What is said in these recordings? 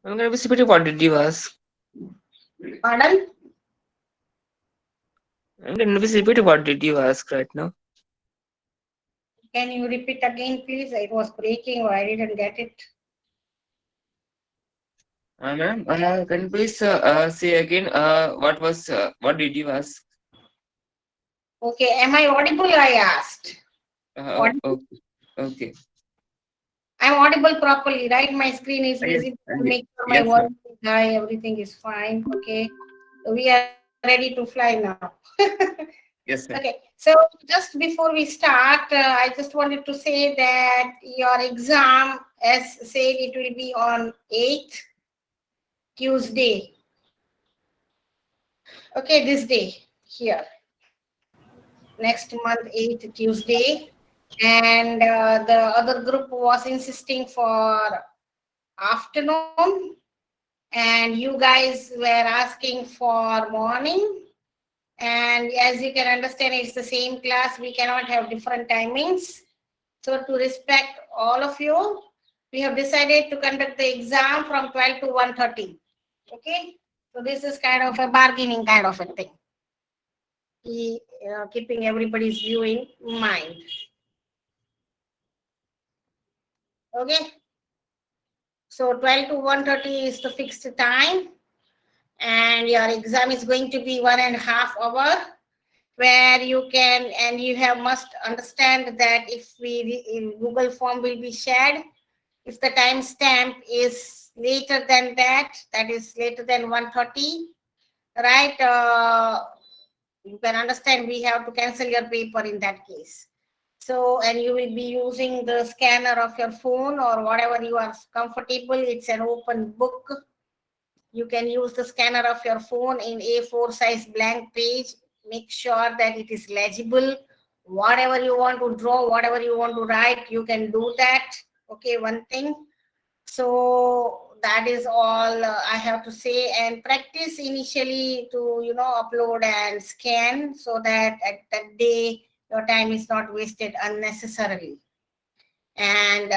I'm going to be repeating what did you ask? Pardon? I'm going to be repeating what did you ask right now? Can you repeat again, please? It was breaking or I didn't get it. Ma'am, can you please say again what did you ask? Okay, am I audible? I asked. Audible? Okay, okay. I'm audible properly, right? My screen is Yes, visible. Make sure my yes, voice ma'am. is high, everything is fine. Okay. So we are ready to fly now. Okay, Yes, ma'am. so just before we start, I just wanted to say that your exam, as said, it will be on 8th Tuesday. Okay, this day here, next month, 8th Tuesday. And the other group was insisting for afternoon, and you guys were asking for morning. And as you can understand, it's the same class. We cannot have different timings. So to respect all of you, we have decided to conduct the exam from 12 to 1:30. Okay. So this is kind of a bargaining kind of a thing. Keeping everybody's view in mind. Okay. So 12 to 1:30 is the fixed time. And your exam is going to be 1.5 hours, where you can, and you have must understand that if Google form will be shared, if the time stamp is later than that, that is later than 1:30, right? You can understand we have to cancel your paper in that case. So, and you will be using the scanner of your phone or whatever you are comfortable. It's an open book. You can use the scanner of your phone in A4 size blank page. Make sure that it is legible. Whatever you want to draw, whatever you want to write, you can do that. Okay, one thing. So that is all I have to say. And practice initially to, upload and scan, so that at that day your time is not wasted unnecessarily. And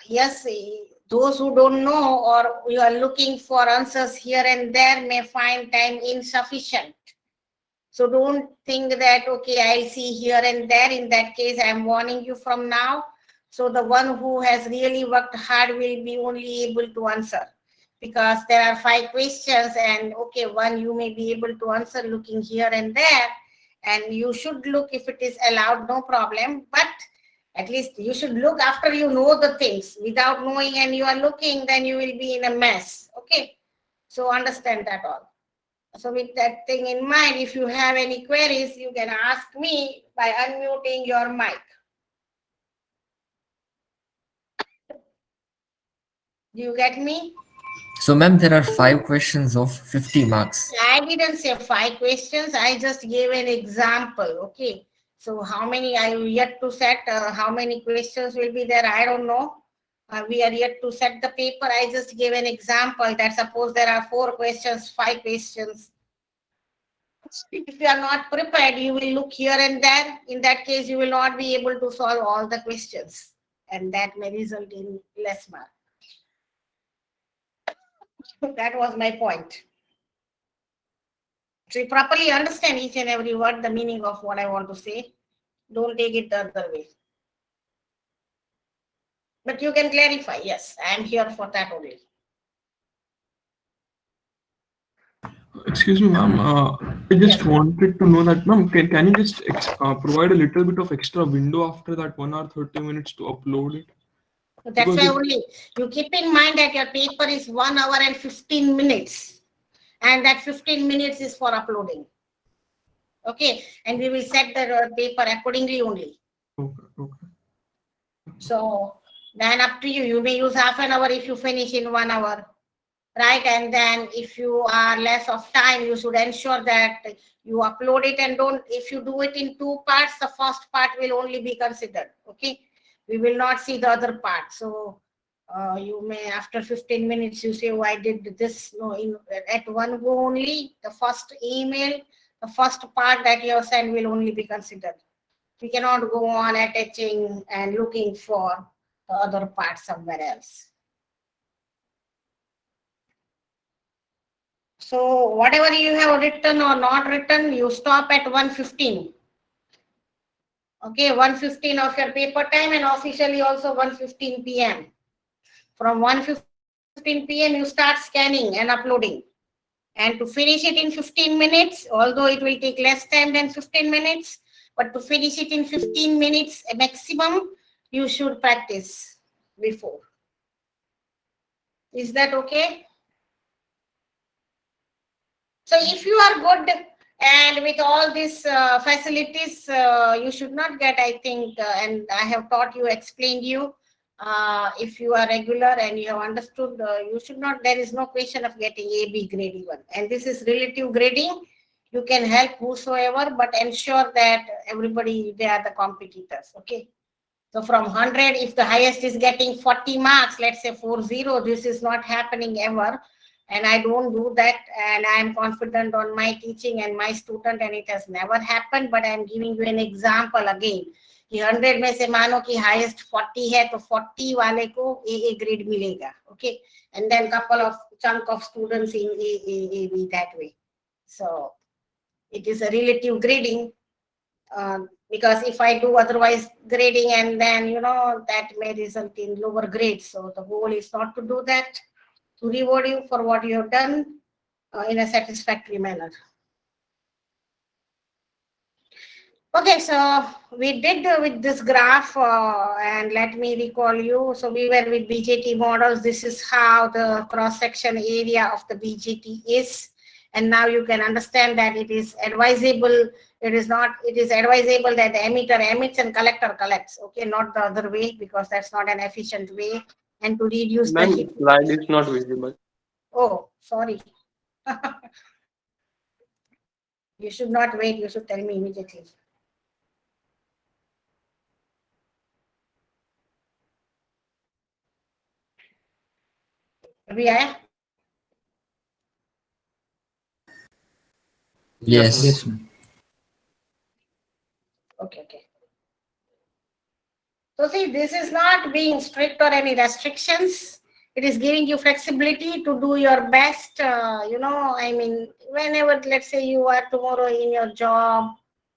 yes, those who don't know or you are looking for answers here and there may find time insufficient. So don't think that, okay, I'll see here and there. In that case, I'm warning you from now. So the one who has really worked hard will be only able to answer, because there are 5 questions, and okay, one you may be able to answer looking here and there, and you should look if it is allowed, no problem. But at least you should look after you know the things. Without knowing and you are looking, then you will be in a mess. Okay, so understand that all. So with that thing in mind, if you have any queries, you can ask me by unmuting your mic. Do you get me? So, ma'am, there are 5 questions of 50 marks. I didn't say 5 questions. I just gave an example. Okay. So how many I yet to set? How many questions will be there? I don't know. We are yet to set the paper. I just gave an example that suppose there are 4 questions, 5 questions. If you are not prepared, you will look here and there. In that case, you will not be able to solve all the questions, and that may result in less mark. That was my point. So you properly understand each and every word, the meaning of what I want to say. Don't take it the other way. But you can clarify. Yes, I am here for that only. Excuse me, ma'am. I just Yes. wanted to know that, ma'am, can you just provide a little bit of extra window after that 1 hour 30 minutes to upload it? So that's Because why it, only you keep in mind that your paper is 1 hour and 15 minutes. And that 15 minutes is for uploading. Okay. And we will set the paper accordingly only. okay, okay. So then up to you. You may use half an hour if you finish in 1 hour. Right. And then if you are less of time, you should ensure that you upload it, and don't, if you do it in 2 parts, the first part will only be considered. Okay. We will not see the other part. So you may, after 15 minutes, you say, oh, I did this, no, at one go only. The first email, the first part that you have sent will only be considered. We cannot go on attaching and looking for the other part somewhere else. So whatever you have written or not written, you stop at 1:15. Okay, 1:15 of your paper time and officially also 1:15 p.m. From 1:15 p.m. you start scanning and uploading. And to finish it in 15 minutes, although it will take less time than 15 minutes, but to finish it in 15 minutes maximum, you should practice before. Is that okay? So if you are good and with all these facilities, you should not get, I think, and I have taught you, explained you, if you are regular and you have understood, you should not, there is no question of getting A, B grade even. And this is relative grading. You can help whosoever, but ensure that everybody, they are the competitors, okay? So from 100, if the highest is getting 40 marks, let's say 40, this is not happening ever. And I don't do that. And I'm confident on my teaching and my student, and it has never happened. But I'm giving you an example again. कि 100 में से मानो कि highest 40 है तो 40 वाले को A grade मिलेगा, okay? And then couple of chunk of students in A, B that way. So it is a relative grading. Because if I do otherwise grading and then, that may result in lower grades. So the goal is not to do that, to reward you for what you have done in a satisfactory manner. Okay, so we did with this graph, and let me recall you. So we were with BJT models. This is how the cross-section area of the BJT is. And now you can understand that it is advisable. It is advisable that the emitter emits and collector collects. Okay, not the other way, because that's not an efficient way. And to reduce the Ma'am, heat. slide is not visible. Oh, sorry. You should not wait. You should tell me immediately. अभी आया? Yes. Yes, Okay. So see, this is not being strict or any restrictions. It is giving you flexibility to do your best. Whenever, let's say you are tomorrow in your job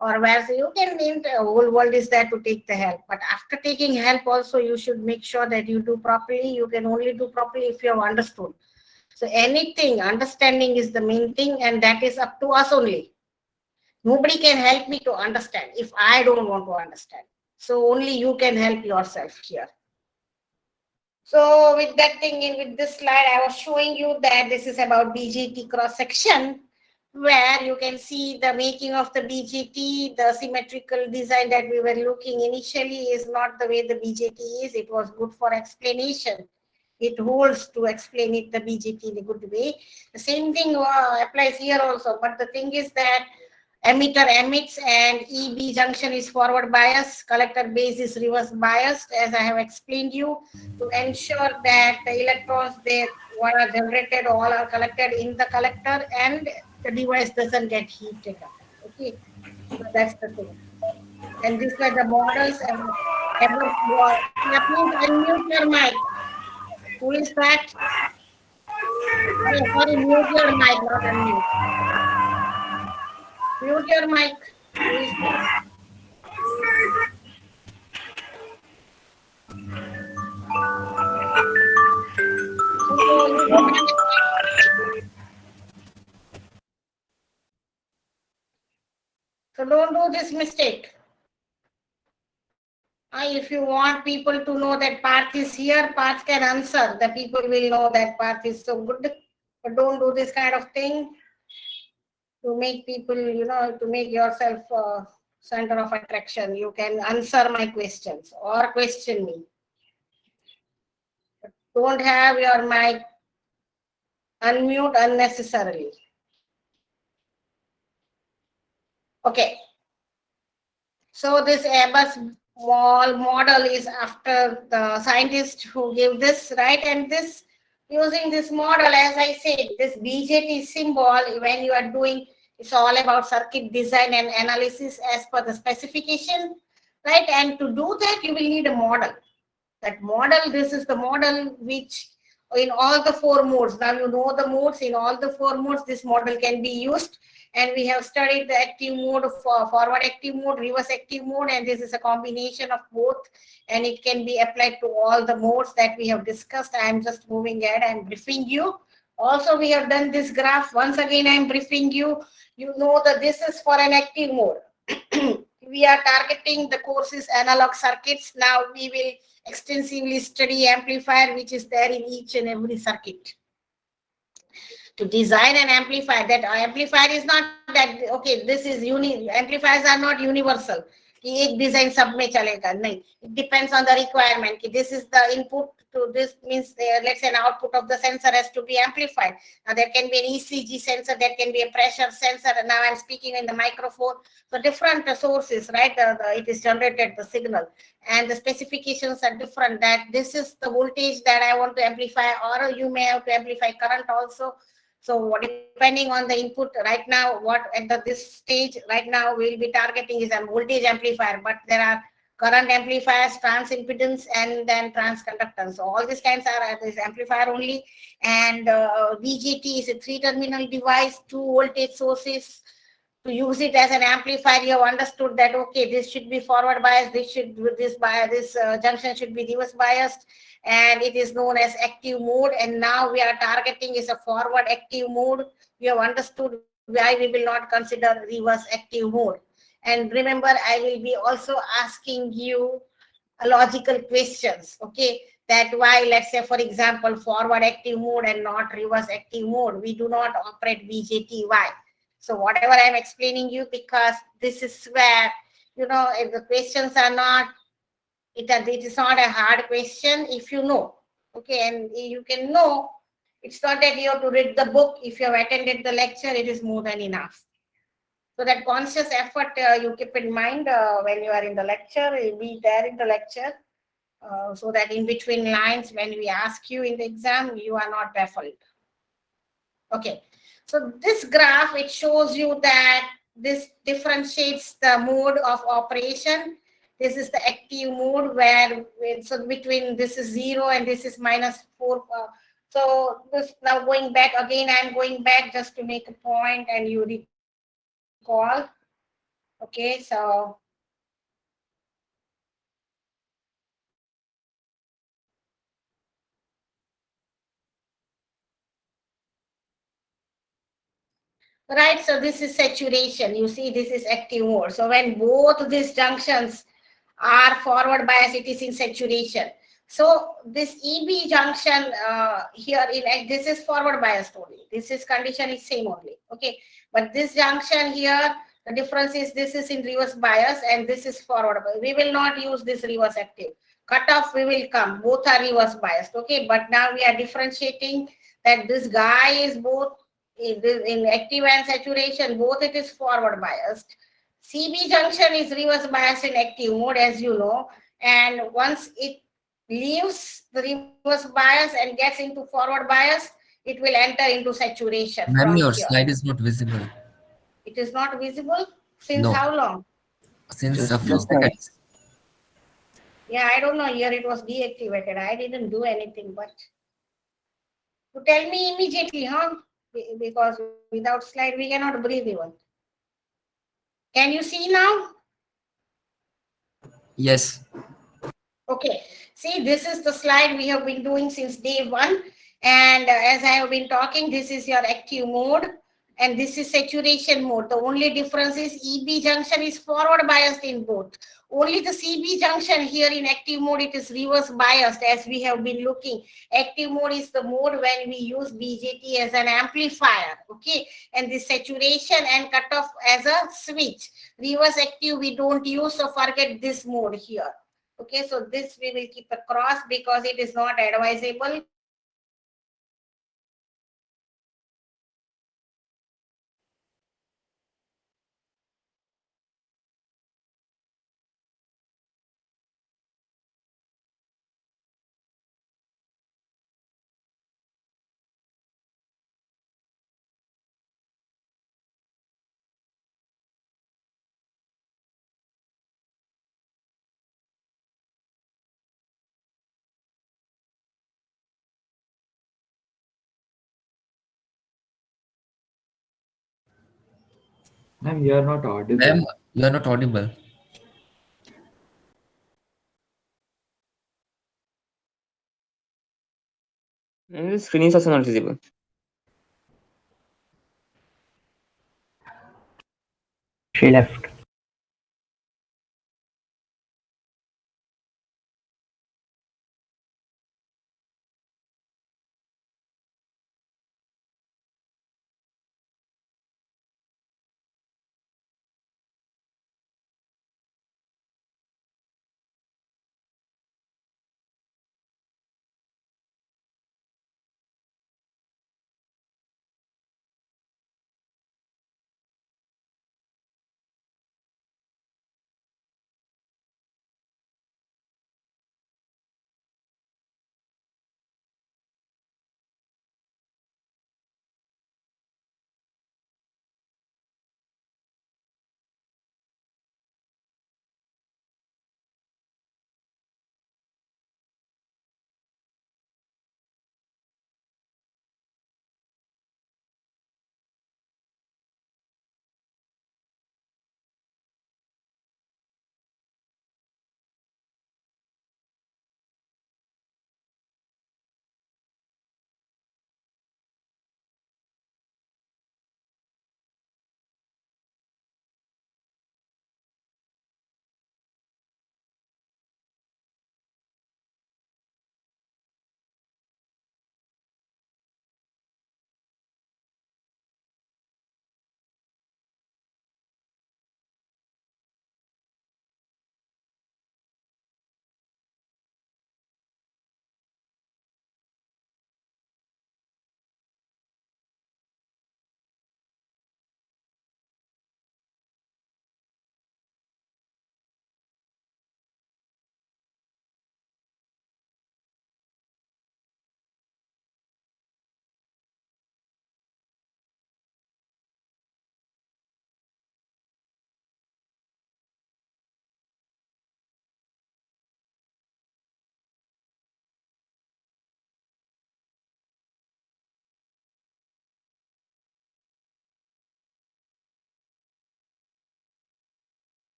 or where, so you can, the whole world is there to take the help. But after taking help also, you should make sure that you do properly. You can only do properly if you have understood. So anything, understanding is the main thing, and that is up to us only. Nobody can help me to understand if I don't want to understand. So only you can help yourself here. So with that thing, with this slide, I was showing you that this is about BJT cross section, where you can see the making of the BJT, the symmetrical design that we were looking initially is not the way the BJT is. It was good for explanation. It holds to explain it, the BJT, in a good way. The same thing applies here also. But the thing is that emitter emits and EB junction is forward biased, collector base is reverse biased, as I have explained you, to ensure that the electrons, what are generated, all are collected in the collector and the device doesn't get heated up. Okay, so that's the thing. And these were the models. And please unmute your mic. Who is that? Sorry, mute your mic, not unmute. Mute your mic. Who is that? So don't do this mistake. If you want people to know that Parth is here, Parth can answer. The people will know that Parth is so good. But don't do this kind of thing to make people, to make yourself center of attraction. You can answer my questions or question me. But don't have your mic unmute unnecessarily. Okay. So this Airbus model is after the scientist who gave this, right? And this, using this model, as I said, this BJT symbol, when you are doing, it's all about circuit design and analysis as per the specification, right? And to do that, you will need a model. That model, this is the model which in all the four modes. Now you know the modes. In all the four modes, this model can be used. And we have studied the active mode, forward active mode, reverse active mode, and this is a combination of both, and it can be applied to all the modes that we have discussed. I am just moving ahead and briefing you. Also, we have done this graph. Once again, I am briefing you. You know that this is for an active mode. We are targeting the courses analog circuits. Now we will extensively study amplifier, which is there in each and every circuit. To design an amplifier, that amplifier is not that okay, this is amplifiers are not universal कि एक design सब में चलेगा नहीं. It depends on the requirement कि this is the input to this, means let's say an output of the sensor has to be amplified. Now there can be an ECG sensor, there can be a pressure sensor, and now I'm speaking in the microphone. So different sources, right? It is generated the signal, and the specifications are different. That this is the voltage that I want to amplify, or you may have to amplify current also. So depending on the input, right now, what at this stage, right now, we'll be targeting is a voltage amplifier, but there are current amplifiers, trans impedance, and then transconductance. So all these kinds are this amplifier only. And BJT is a 3-terminal device, 2 voltage sources. To use it as an amplifier, you have understood that okay, this should be forward biased, this junction should be reverse biased, and it is known as active mode. And now we are targeting is a forward active mode. You have understood why we will not consider reverse active mode. And remember, I will be also asking you logical questions, okay? That why, let's say, for example, forward active mode and not reverse active mode, we do not operate BJT. Why? So whatever I'm explaining you, because this is where, if the questions are not, it is not a hard question if you know, okay? And you can know, it's not that you have to read the book. If you have attended the lecture, it is more than enough. So that conscious effort you keep in mind when you are in the lecture, be there in the lecture, so that in between lines, when we ask you in the exam, you are not baffled. Okay, so this graph, it shows you that this differentiates the mode of operation. This is the active mode where, so between this is 0 and this is -4. So this, now going back again, I'm going back just to make a point and you recall. Okay, so right, so this is saturation. You see, this is active mode. So when both these junctions are forward bias, it is in saturation. So this EB junction here in this is forward biased only. This is condition is same only. Okay, but this junction here, the difference is this is in reverse bias and this is forward bias. We will not use this reverse active. Cutoff we will come. Both are reverse biased. Okay, but now we are differentiating that this guy is both in active and saturation, both it is forward biased. CB junction is reverse biased in active mode, as you know, and once it leaves the reverse bias and gets into forward bias, it will enter into saturation from Ma'am, your here. slide is not visible. It is not visible since No, how long? since a Just few just now. seconds. Yeah, I don't know. Here it was deactivated. I didn't do anything, but to tell me immediately, huh? Because without slide we cannot breathe even. Can you see now? Yes. Okay, see, this is the slide we have been doing since day one. And as I have been talking, this is your active mode and this is saturation mode. The only difference is EB junction is forward biased in both. Only the CB junction here in active mode, it is reverse biased as we have been looking. Active mode is the mode when we use BJT as an amplifier, okay? And the saturation and cutoff as a switch. Reverse active we don't use, so forget this mode here. Okay, so this we will keep across because it is not advisable. Ma'am, you are not Ma'am, audible. you are not audible. The screen is also not visible. She left.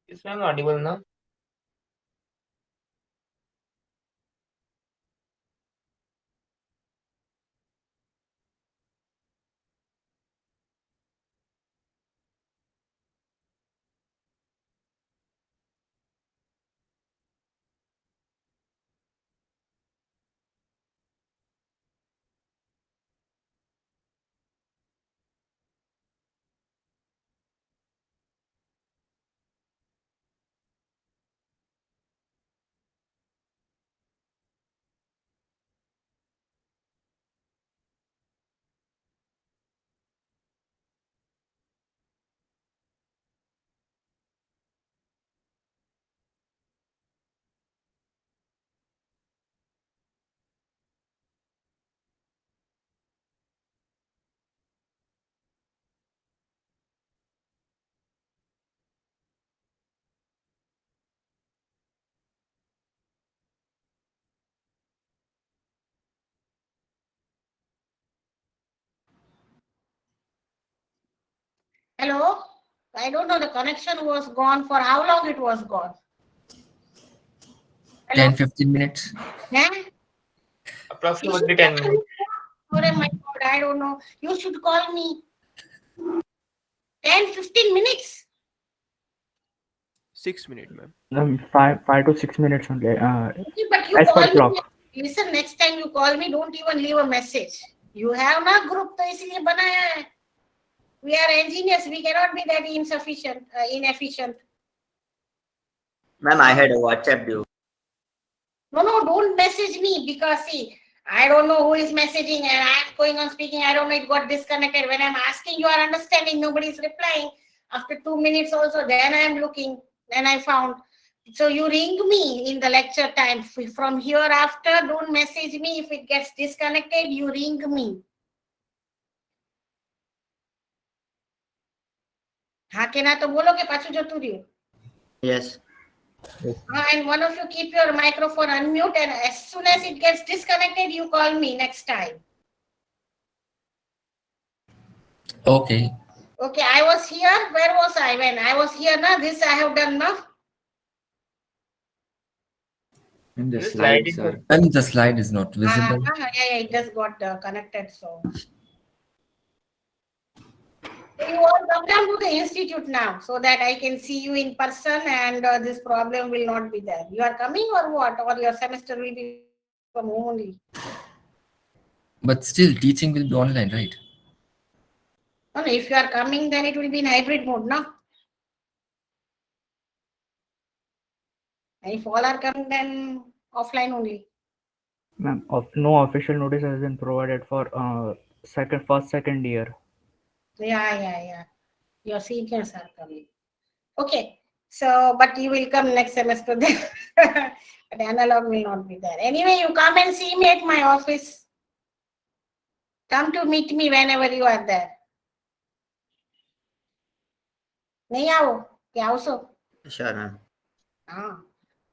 Is ma'am audible now? Hello? I don't know, the connection was gone. For how long it was gone? Hello? 10-15 minutes. Yeah? You should Approximately call 10 me. minutes. Oh my God, I don't know. You should call me. 10-15 minutes. 6 minutes, ma'am. 5 to 6 minutes only. Okay, but you As per call me. clock. Listen, next time you call me, don't even leave a message. You have ना group तो इसलिए बनाया है. We are engineers. We cannot be that inefficient. Ma'am, I had a WhatsApp you. No, don't message me because see, I don't know who is messaging and I'm going on speaking. I don't know, it got disconnected. When I'm asking, you are understanding, nobody is replying. After 2 minutes also, then I am looking, then I found. So you ring me in the lecture time. From hereafter, don't message me. If it gets disconnected, you ring me. हाँ के ना तो बोलो के पाछू जतू रह्यो. Yes. And one of you keep your microphone unmute, and as soon as it gets disconnected, you call me next time. Okay. Okay, I was here. Where was I when I was here? Now this I have done now. And the The slides slide are And the slide is not visible. Yeah, it just got connected. So you all come down to the institute now, so that I can see you in person, and this problem will not be there. You are coming or what? Or your semester will be from home only? But still, teaching will be online, right? No, if you are coming, then it will be in hybrid mode, no? And if all are coming, then offline only. Ma'am, no official notice has been provided for first, second year. Yeah. Your seniors are coming. Okay. So, but you will come next semester then. But analog will not be there. Anyway, you come and see me at my office. Come to meet me whenever you are there. नहीं आओ क्या आओ सो. Sure, ma'am. हाँ.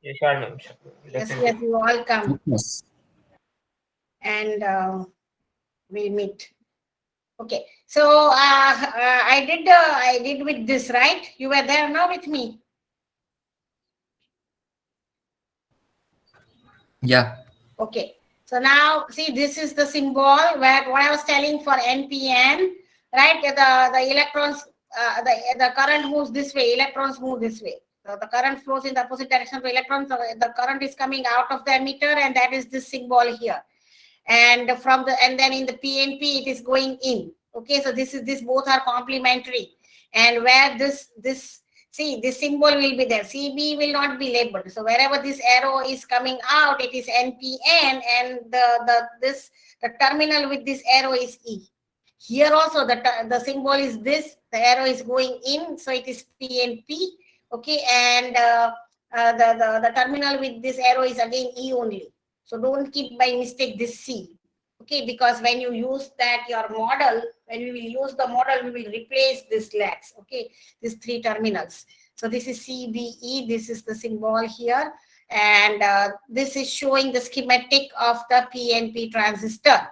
Yeah, sure, ma'am. Sure. Yes, Definitely. you all come Yes. and we'll meet. Okay. So I did with this, right? You were there now with me. Yeah. Okay. So now see, this is the symbol where what I was telling for NPN, right? The electrons, the current moves this way, electrons move this way. So the current flows in the opposite direction to electrons. So the current is coming out of the emitter, and that is this symbol here. And then in the PNP it is going in. Okay, so this both are complementary, and where this see, this symbol will be there. CB will not be labeled. So wherever this arrow is coming out, it is NPN, and the terminal with this arrow is E. Here also the symbol is this. The arrow is going in, so it is PNP. Okay, and the terminal with this arrow is again E only. So don't keep by mistake this C. Okay, because when you use that your model, when we will use the model, we will replace this LAX. Okay, these three terminals. So this is CBE, this is the symbol here, and this is showing the schematic of the PNP transistor.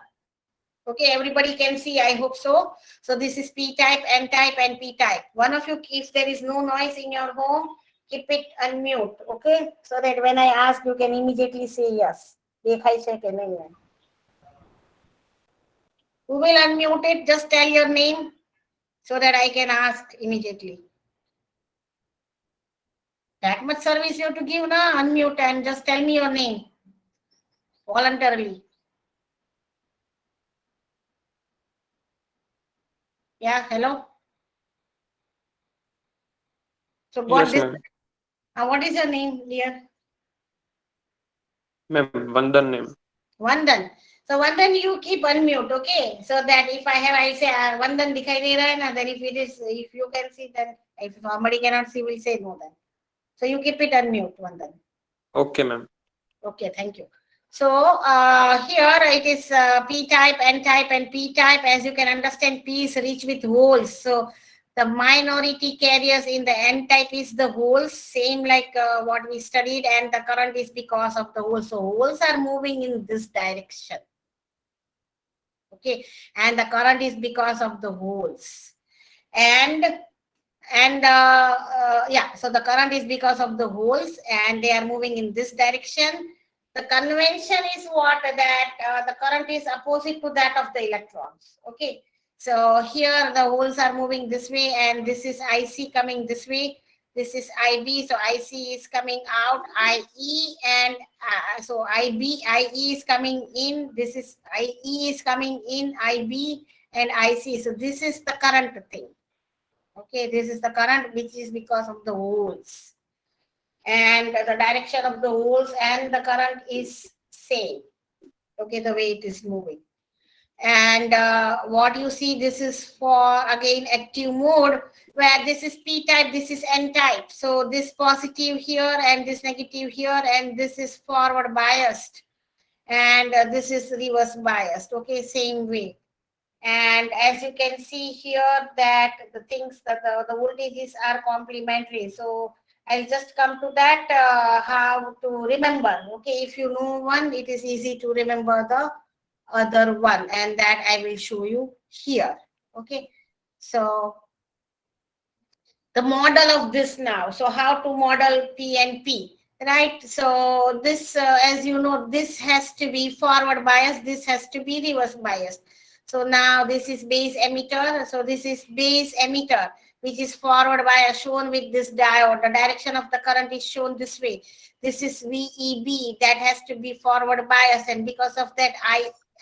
Okay, everybody can see, I hope so. So this is P type, N type, and P type. One of you, if there is no noise in your home, keep it unmute, okay? So that when I ask, you can immediately say yes. देखाई से कि नहीं है. Who will unmute it? Just tell your name so that I can ask immediately. That much service you have to give, na? Unmute and just tell me your name voluntarily. Yeah, hello. So got Yes, this. ma'am. What is your name, dear? Ma'am, Vandan name. Vandan. So Vandan, you keep unmute, okay? So that if I say Vandan दिखाई दे रहा है ना, then if you can see, then if somebody cannot see, we'll say no then. So you keep it unmute, Vandan. Okay, ma'am. Okay, thank you. So here it is P type, N type, and P type. As you can understand, P is rich with holes. So the minority carriers in the N type is the holes, same like what we studied, and the current is because of the holes. So holes are moving in this direction. Okay, and the current is because of the holes. and yeah, so the current is because of the holes and they are moving in this direction. The convention is what, that the current is opposite to that of the electrons. Okay, so here the holes are moving this way and this is IC coming this way, this is IB, so IC is coming out, IE, and so IE is coming in, this is IE is coming in, IB and IC. So this is the current thing. Okay, this is the current which is because of the holes. And the direction of the holes and the current is same. Okay, the way it is moving. And what you see, this is for, again, active mode, where this is P type, this is N type. So this positive here and this negative here, and this is forward biased. And this is reverse biased. Okay, same way. And as you can see here, that the things that the voltages are complementary. So I'll just come to that, how to remember. Okay, if you know one, it is easy to remember the other one, and that I will show you here. Okay, so the model of this now. So how to model PNP, right? So this, as you know, this has to be forward bias, this has to be reverse bias. So now this is base emitter. So this is base emitter, which is forward bias, shown with this diode. The direction of the current is shown this way. This is VEB, that has to be forward bias, and because of that,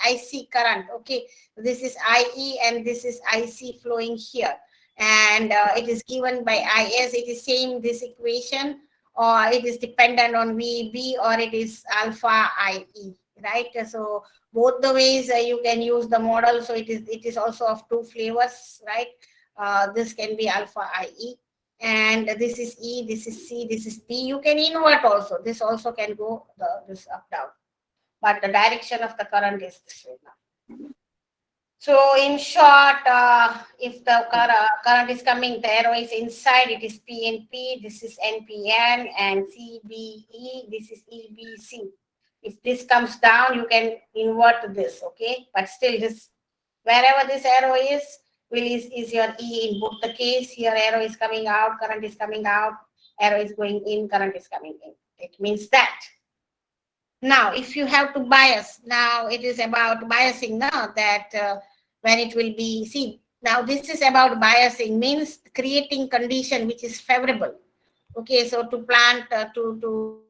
IC current. Okay, this is IE and this is IC flowing here, and it is given by IS. It is same this equation, or it is dependent on VB, or it is alpha IE, right? So both the ways you can use the model. So it is also of two flavors, right? This can be alpha IE, and this is E, this is C, this is B. You can invert also. This also can go this up down, but the direction of the current is this way now. So in short, if the current is coming, the arrow is inside, it is PNP, this is NPN, and CBE, this is EBC. If this comes down, you can invert this, okay? But still, this, wherever this arrow is your E in both the case. Here arrow is coming out, current is coming out, arrow is going in, current is coming in. It means that. Now, if you have to bias, now it is about biasing now, that when it will be, see, now this is about biasing, means creating condition which is favorable. Okay, so to plant, to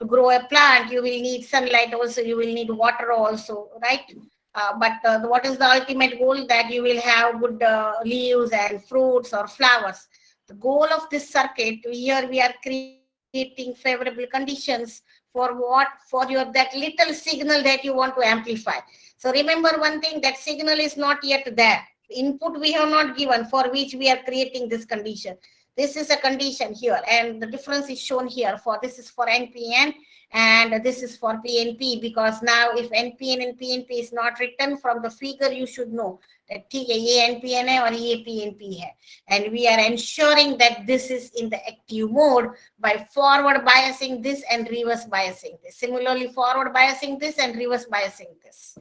grow a plant, you will need sunlight also, you will need water also, right? But what is the ultimate goal? That you will have good leaves and fruits or flowers. The goal of this circuit, here we are creating favorable conditions for what? For your that little signal that you want to amplify. So remember one thing, that signal is not yet there. Input we have not given, for which we are creating this condition. This is a condition here, and the difference is shown here. For this is for NPN, and this is for PNP, because now if NPN and PNP is not written from the figure, you should know that ये NPN है और ये PNP है, and we are ensuring that this is in the active mode by forward biasing this and reverse biasing this. Similarly, forward biasing this and reverse biasing this.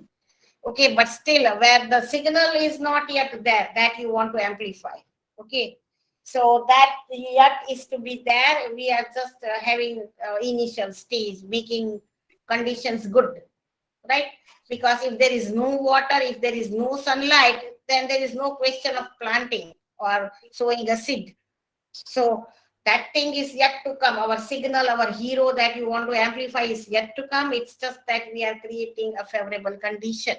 Okay, but still, where the signal is not yet there, that you want to amplify. Okay, so that yet is to be there. We are just having initial stage, making conditions good, right? Because if there is no water, if there is no sunlight, then there is no question of planting or sowing a seed. So that thing is yet to come. Our signal, our hero that you want to amplify is yet to come. It's just that we are creating a favorable condition.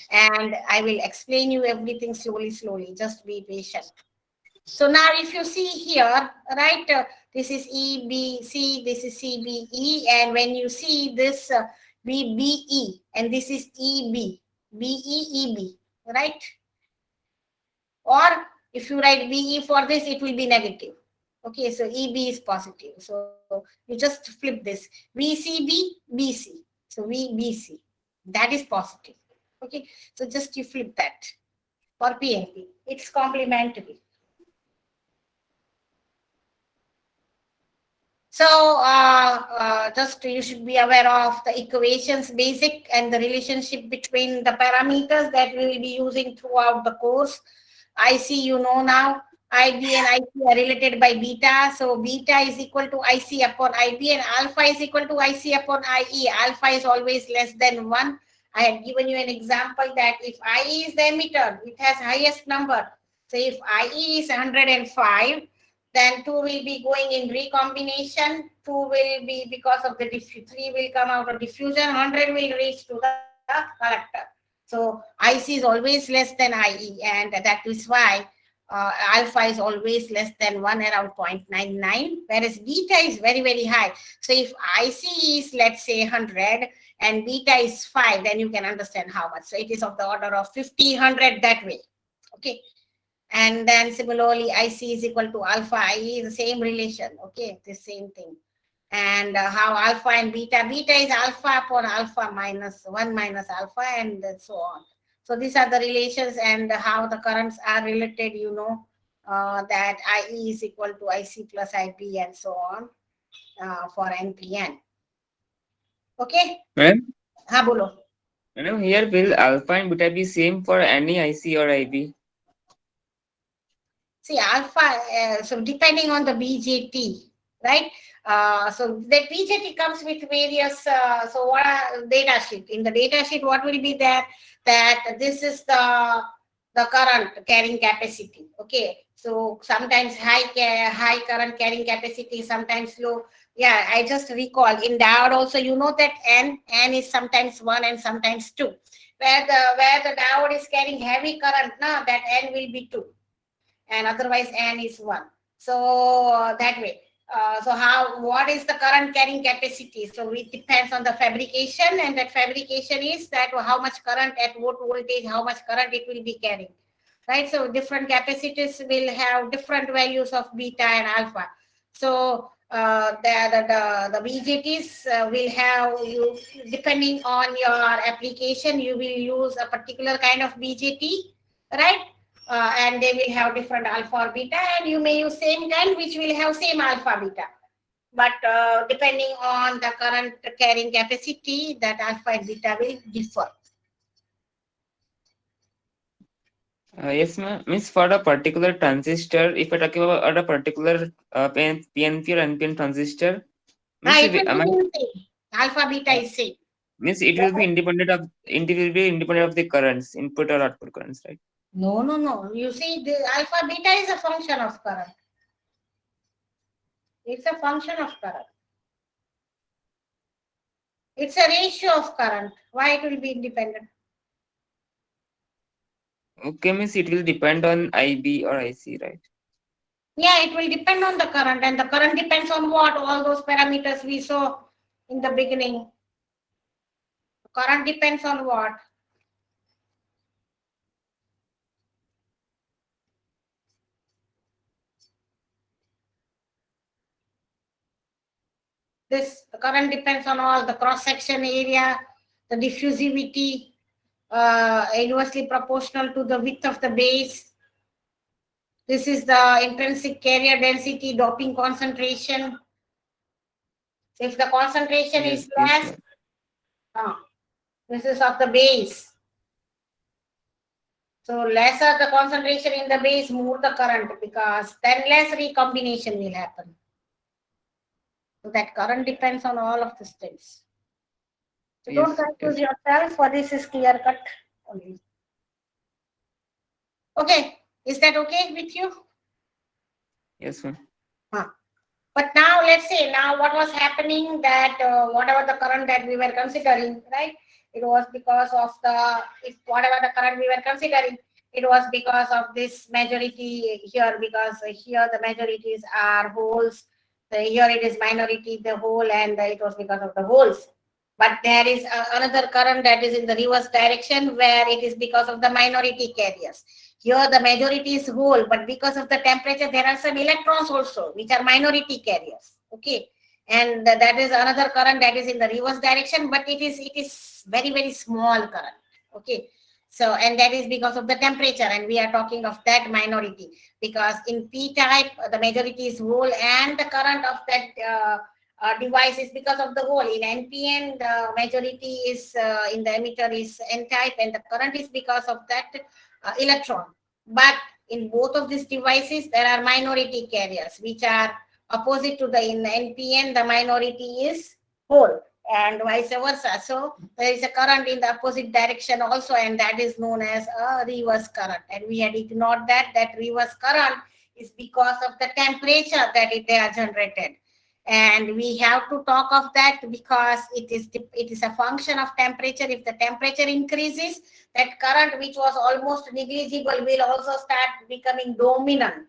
And I will explain you everything slowly. Just be patient. So now if you see here, right, this is EBC, this is CBE, and when you see this BBE, and this is EB, BE, EB, right? Or if you write BE for this, it will be negative. Okay, so EB is positive. So you just flip this. VCB, BC. So VBC. That is positive. Okay, so just you flip that for PNP. It's complementary. So just you should be aware of the equations basic and the relationship between the parameters that we will be using throughout the course. IC, you know now. IB and IC are related by beta. So beta is equal to IC upon IB and alpha is equal to IC upon IE. Alpha is always less than 1. I had given you an example that if IE is the emitter, it has highest number. So if IE is 105, then 2 will be going in recombination, 2 will be because of the 3 will come out of diffusion, 100 will reach to the collector. So IC is always less than IE, and that is why alpha is always less than 1, around 0.99, whereas beta is very, very high. So if IC is, let's say, 100 and beta is 5, then you can understand how much. So it is of the order of 50, 100 that way. Okay. And then similarly, IC is equal to alpha IE, the same relation. Okay, the same thing. And how alpha and beta is alpha upon alpha minus 1 minus alpha, and so on. So these are the relations, and how the currents are related, you know, that IE is equal to IC plus IP and so on for NPN. Okay? Madam, Ha, bolo. madam, here will alpha and beta be same for any IC or IB? See, alpha, so depending on the BJT, right? So the BJT comes with various, so what are data sheet? In the data sheet, what will be there? That this is the current carrying capacity. Okay, so sometimes high current carrying capacity, sometimes low. Yeah, I just recall in diode also, you know that N is sometimes 1 and sometimes 2. Where the diode is carrying heavy current, now that N will be 2. And otherwise N is 1. So that way. So what is the current carrying capacity? So it depends on the fabrication, and that fabrication is that how much current at what voltage, how much current it will be carrying, right? So different capacitors will have different values of beta and alpha. So the BJTs will have, you depending on your application, you will use a particular kind of BJT, right? And they will have different alpha or beta, and you may use same kind which will have same alpha beta, but depending on the current carrying capacity, that alpha and beta will differ. Yes, ma'am. Means for a particular transistor, if we're talking about a particular PNP or NPN transistor, means It will be same. Alpha beta is same. means it will be independent of the currents, input or output currents, right? No. You see, the alpha beta is a function of current. It's a function of current. It's a ratio of current. Why it will be independent? Okay, means it will depend on IB or IC, right? Yeah, it will depend on the current, and the current depends on what? All those parameters we saw in the beginning. Current depends on what? The current depends on all the cross-section area, the diffusivity, inversely proportional to the width of the base. This is the intrinsic carrier density, doping concentration. If the concentration is less, this is of the base. So lesser the concentration in the base, more the current, because then less recombination will happen. So that current depends on all of these things. So don't confuse yourself, for this is clear cut only. Okay, is that okay with you? Yes, ma'am. But now let's say, now what was happening, that whatever the current that we were considering, right? It was because of whatever the current we were considering, it was because of this majority here, because here the majorities are holes. Here it is minority, the hole, and it was because of the holes. But there is another current that is in the reverse direction, where it is because of the minority carriers. Here the majority is hole, but because of the temperature, there are some electrons also, which are minority carriers. Okay, and that is another current that is in the reverse direction, but it is very, very small current. Okay, so, and that is because of the temperature, and we are talking of that minority, because in P type the majority is hole, and the current of that device is because of the hole. In NPN, the majority is in the emitter is N type, and the current is because of that electron. But in both of these devices, there are minority carriers, which are opposite to the in NPN, the minority is whole, and vice versa. So there is a current in the opposite direction also, and that is known as a reverse current. And we had ignored that. That reverse current is because of the temperature that they are generated. And we have to talk of that because it is a function of temperature. If the temperature increases, that current which was almost negligible will also start becoming dominant.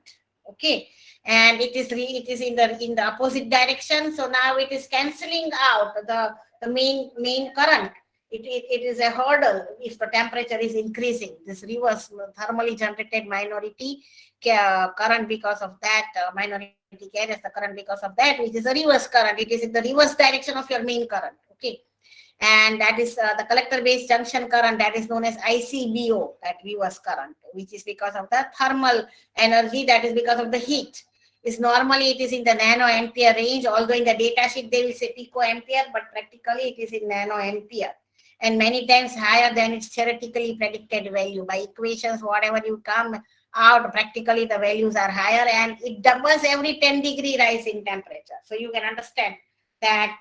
Okay, and it is in the opposite direction. So now it is cancelling out the main current. It is a hurdle if the temperature is increasing. This reverse thermally generated minority current, because of that minority carries the current because of that, which is a reverse current. It is in the reverse direction of your main current. Okay, and that is the collector base junction current, that is known as ICBO, that reverse current, which is because of the thermal energy, that is because of the heat. Is normally it is in the nano ampere range, although in the data sheet they will say pico ampere, but practically it is in nano ampere, and many times higher than its theoretically predicted value. By equations, whatever you come out, practically the values are higher, and it doubles every 10-degree rise in temperature. So you can understand that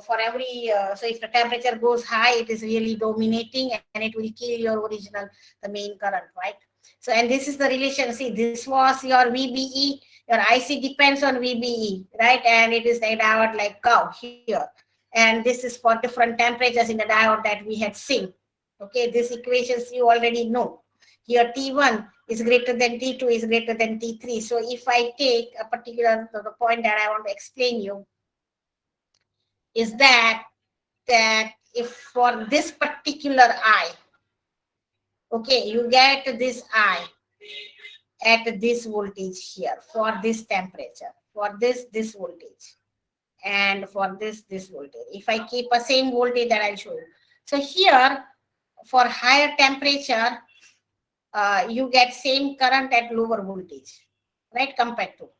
for every so if the temperature goes high, it is really dominating, and it will kill your original, the main current, right? So, and this is the relation. See, this was your VBE, your IC depends on VBE, right? And it is laid out like curve here, and this is for different temperatures in the diode that we had seen. Okay, these equations you already know. Here T1 is greater than T2 is greater than T3. So if I take a particular, the point that I want to explain you is that if for this particular I, okay, you get this I at this voltage here, for this temperature, for this voltage, and for this voltage. If I keep a same voltage that I'll show you. So here, for higher temperature, you get same current at lower voltage, right, compared to.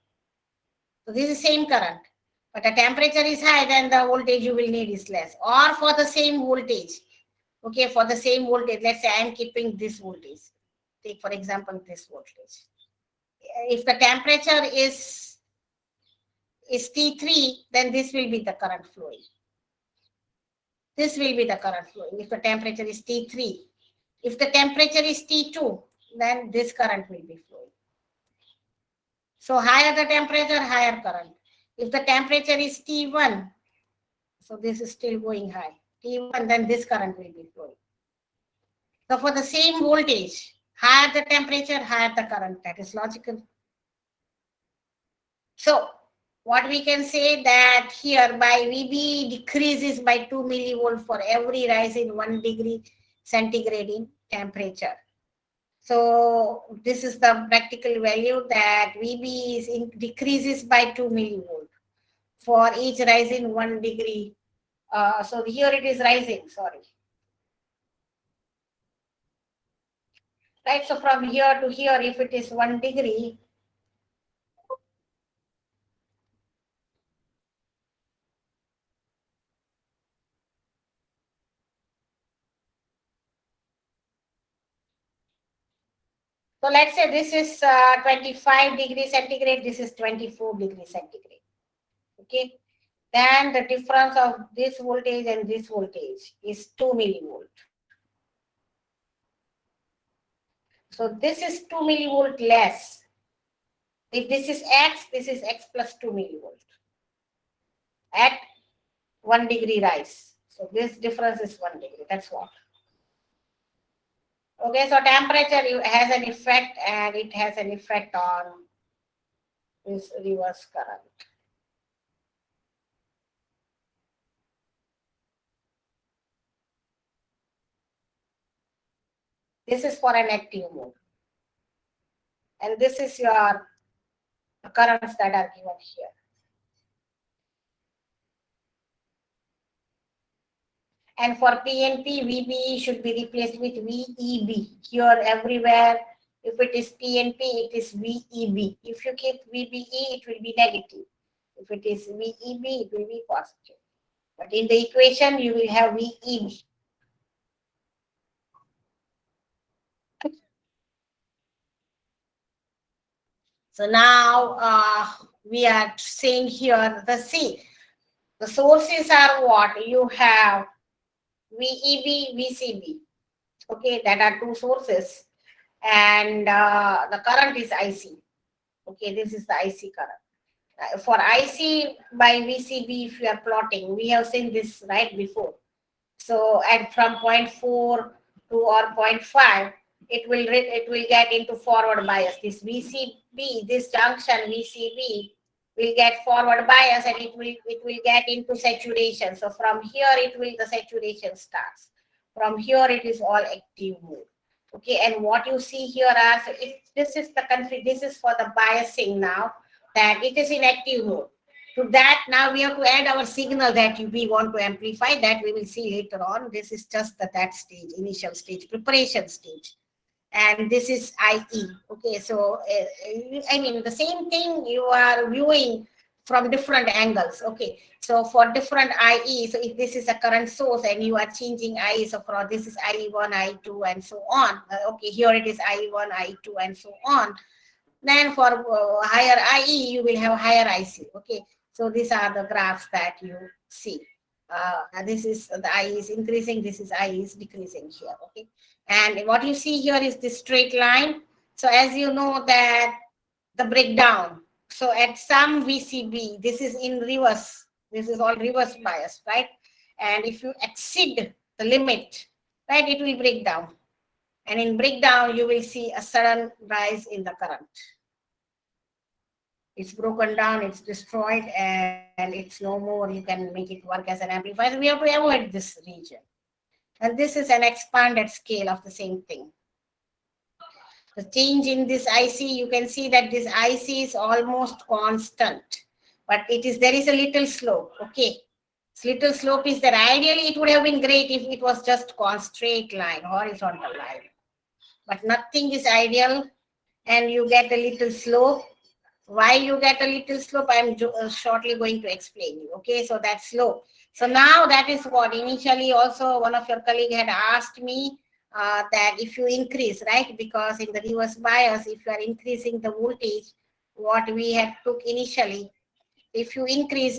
So this is same current. But the temperature is high, then the voltage you will need is less. Or for the same voltage, okay, for the same voltage, let's say I am keeping this voltage. Take for example this voltage. If the temperature is T3, then this will be the current flowing. This will be the current flowing if the temperature is T3. If the temperature is T2, then this current will be flowing. So higher the temperature, higher current. If the temperature is T1, so this is still going high. T1, then this current will be flowing. So for the same voltage, higher the temperature, higher the current. That is logical. So what we can say that here by VB decreases by 2 millivolt for every rise in 1 degree centigrade in temperature. So this is the practical value that VB decreases by 2 millivolt for each rise in 1 degree. So here it is rising, sorry. Right, so from here to here, if it is 1 degree, so let's say this is 25 degrees centigrade, this is 24 degrees centigrade. Okay, then the difference of this voltage and this voltage is 2 millivolt. So this is 2 millivolt less. If this is X plus 2 millivolt at 1 degree rise. So this difference is 1 degree. That's what. Okay, so temperature has an effect, and it has an effect on this reverse current. This is for an active mode. And this is your currents that are given here. And for PNP, VBE should be replaced with VEB. Here, everywhere, if it is PNP, it is VEB. If you keep VBE, it will be negative. If it is VEB, it will be positive. But in the equation, you will have VEB. So now we are saying here the sources are what? You have VEB, VCB. Okay, that are two sources. And the current is IC. Okay, this is the IC current. For IC by VCB, if you are plotting, we have seen this right before. So at from 0.4 to or 0.5, it will get into forward bias. This VCB, this junction VCB will get forward bias, and it will get into saturation. So from here the saturation starts. From here it is all active mode. Okay, and what you see here are, so if this is the this is for the biasing now, that it is in active mode. To that, now we have to add our signal that we want to amplify. That we will see later on. This is just that stage, initial stage, preparation stage. And this is IE. Okay, so I mean the same thing you are viewing from different angles. Okay, so for different IE, so if this is a current source and you are changing IE, so for this is IE1, IE2, and so on. Okay, here it is IE1, IE2, and so on. Then for higher IE, you will have higher IC. Okay, so these are the graphs that you see. This is the IE is increasing, this is IE is decreasing here. Okay, and what you see here is this straight line. So as you know that the breakdown. So at some VCB, this is in reverse. This is all reverse bias, right? And if you exceed the limit, right, it will break down. And in breakdown, you will see a sudden rise in the current. It's broken down, it's destroyed, and it's no more. You can make it work as an amplifier. We have to avoid this region. And this is an expanded scale of the same thing. The change in this IC, you can see that this IC is almost constant, but there is a little slope. Okay, this little slope is there. Ideally, it would have been great if it was just straight line, horizontal line, but nothing is ideal, and you get a little slope. Why you get a little slope, I'm shortly going to explain you. Okay, so that slope. So now that is what initially also one of your colleague had asked me, that if you increase, right, because in the reverse bias, if you are increasing the voltage, what we had took initially, if you increase,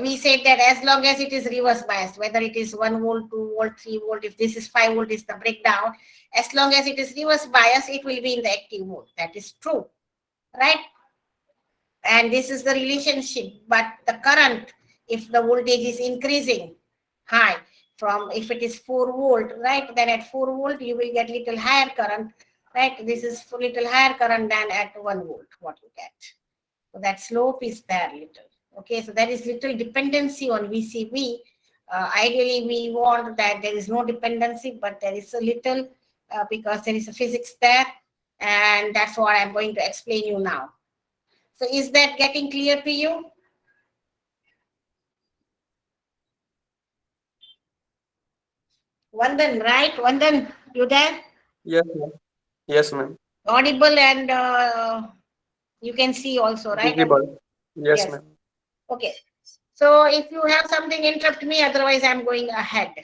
we said that as long as it is reverse biased, whether it is 1 volt, 2 volt, 3 volt, if this is 5 volt is the breakdown, as long as it is reverse bias, it will be in the active mode. That is true, right? And this is the relationship. But the current, if the voltage is increasing high, from if it is 4 volt, right, then at 4 volt you will get little higher current, right? This is little higher current than at 1 volt what you get. So that slope is there little. Okay, so there is little dependency on VCB. Ideally we want that there is no dependency, but there is a little, because there is a physics there, and that's what I'm going to explain you now. So is that getting clear to you? Vandan, right? Vandan, you there? Yes, ma'am. Yes, ma'am. Audible, and you can see also, right? Visible. Yes, Yes. ma'am. Okay. So if you have something, interrupt me. Otherwise, I'm going ahead.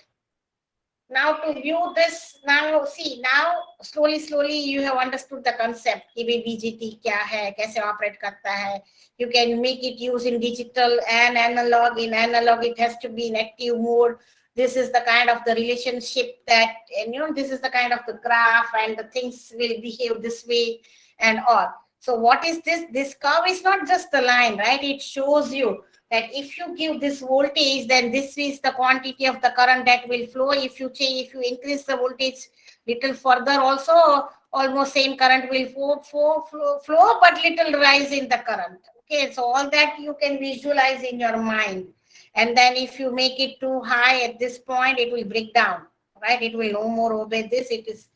Now to view this, now see, now slowly you have understood the concept. BGT क्या है, कैसे operate करता है. You can make it use in digital and analog. In analog, it has to be in active mode. This is the kind of the relationship that, and this is the kind of the graph, and the things will behave this way and all. So what is this? This curve is not just the line, right? It shows you that if you give this voltage, then this is the quantity of the current that will flow. If you increase the voltage little further, also almost same current will flow, but little rise in the current. Okay, so all that you can visualize in your mind. And then if you make it too high at this point, it will break down, right? It will no more obey this. It's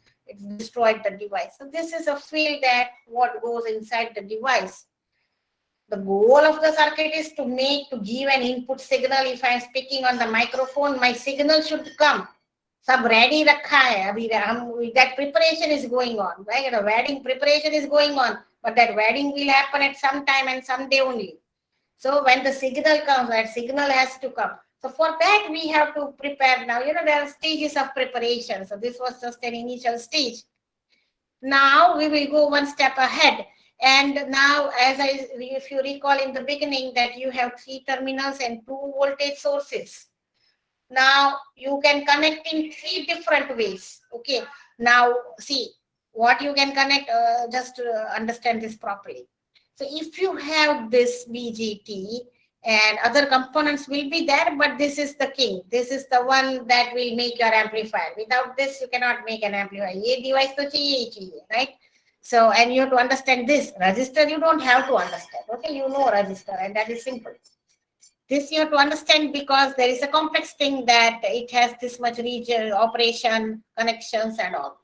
destroyed the device. So this is a field that what goes inside the device. The goal of the circuit is to give an input signal. If I am speaking on the microphone, my signal should come. Sab ready rakha hai. Abhi that preparation is going on, right? The wedding preparation is going on, but that wedding will happen at some time and someday only. So when the signal comes, that signal has to come. So for that, we have to prepare now. There are stages of preparation. So this was just an initial stage. Now we will go one step ahead. And now, if you recall in the beginning that you have 3 terminals and 2 voltage sources. Now you can connect in 3 different ways. Okay. Now see what you can connect. Just to understand this properly. So if you have this BGT and other components will be there, but this is the king. This is the one that will make your amplifier. Without this, you cannot make an amplifier. ये device तो चाहिए ही चाहिए, right? So, and you have to understand this resistor. You don't have to understand. Okay, you know resistor, and that is simple. This you have to understand because there is a complex thing that it has this much region, operation, connections, and all.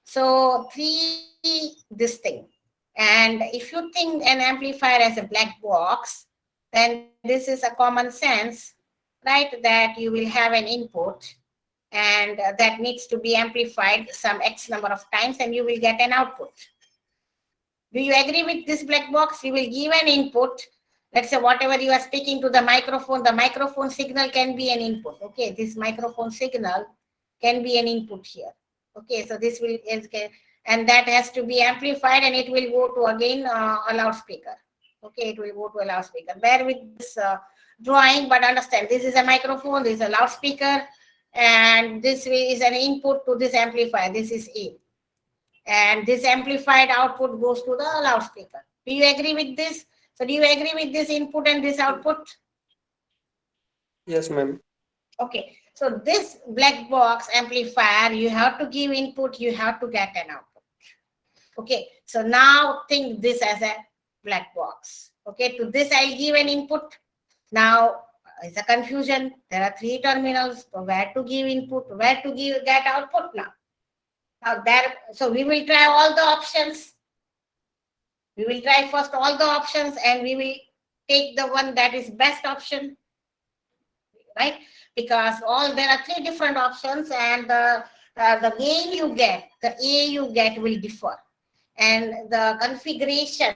So 3 this thing. And if you think an amplifier as a black box, then this is a common sense, right? That you will have an input and that needs to be amplified some X number of times and you will get an output. Do you agree with this black box? You will give an input. Let's say whatever you are speaking to the microphone signal can be an input. Okay, this microphone signal can be an input here. Okay, so this will, and that has to be amplified and it will go to again a loudspeaker. Okay, it will go to a loudspeaker. Bear with this drawing, but understand this is a microphone, this is a loudspeaker, and this is an input to this amplifier. This is A. And this amplified output goes to the loudspeaker. Do you agree with this? So do you agree with this input and this output? Yes, ma'am. Okay. So this black box amplifier, you have to give input, you have to get an output. Okay. So now think this as a black box. Okay. To this I'll give an input. Now it's a confusion. There are 3 terminals. So where to give input, where to get output now. So we will try all the options. We will try first all the options and we will take the one that is best option, right? Because there are 3 different options and the gain you get, the A you get will differ. And the configuration,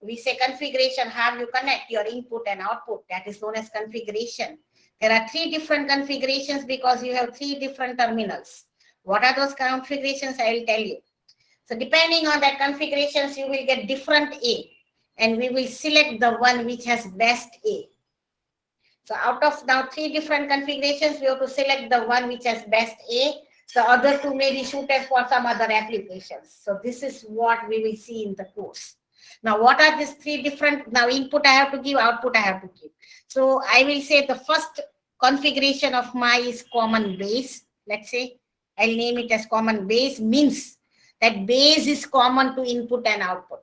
we say configuration, how you connect your input and output, that is known as configuration. There are 3 different configurations because you have 3 different terminals. What are those configurations? I will tell you. So depending on that configurations, you will get different A. And we will select the one which has best A. So out of now 3 different configurations, we have to select the one which has best A. The other 2 may be suited for some other applications. So this is what we will see in the course. Now, what are these 3 different, now input I have to give, output I have to give. So I will say the first configuration of my is common base. Let's say I'll name it as common base, means that base is common to input and output.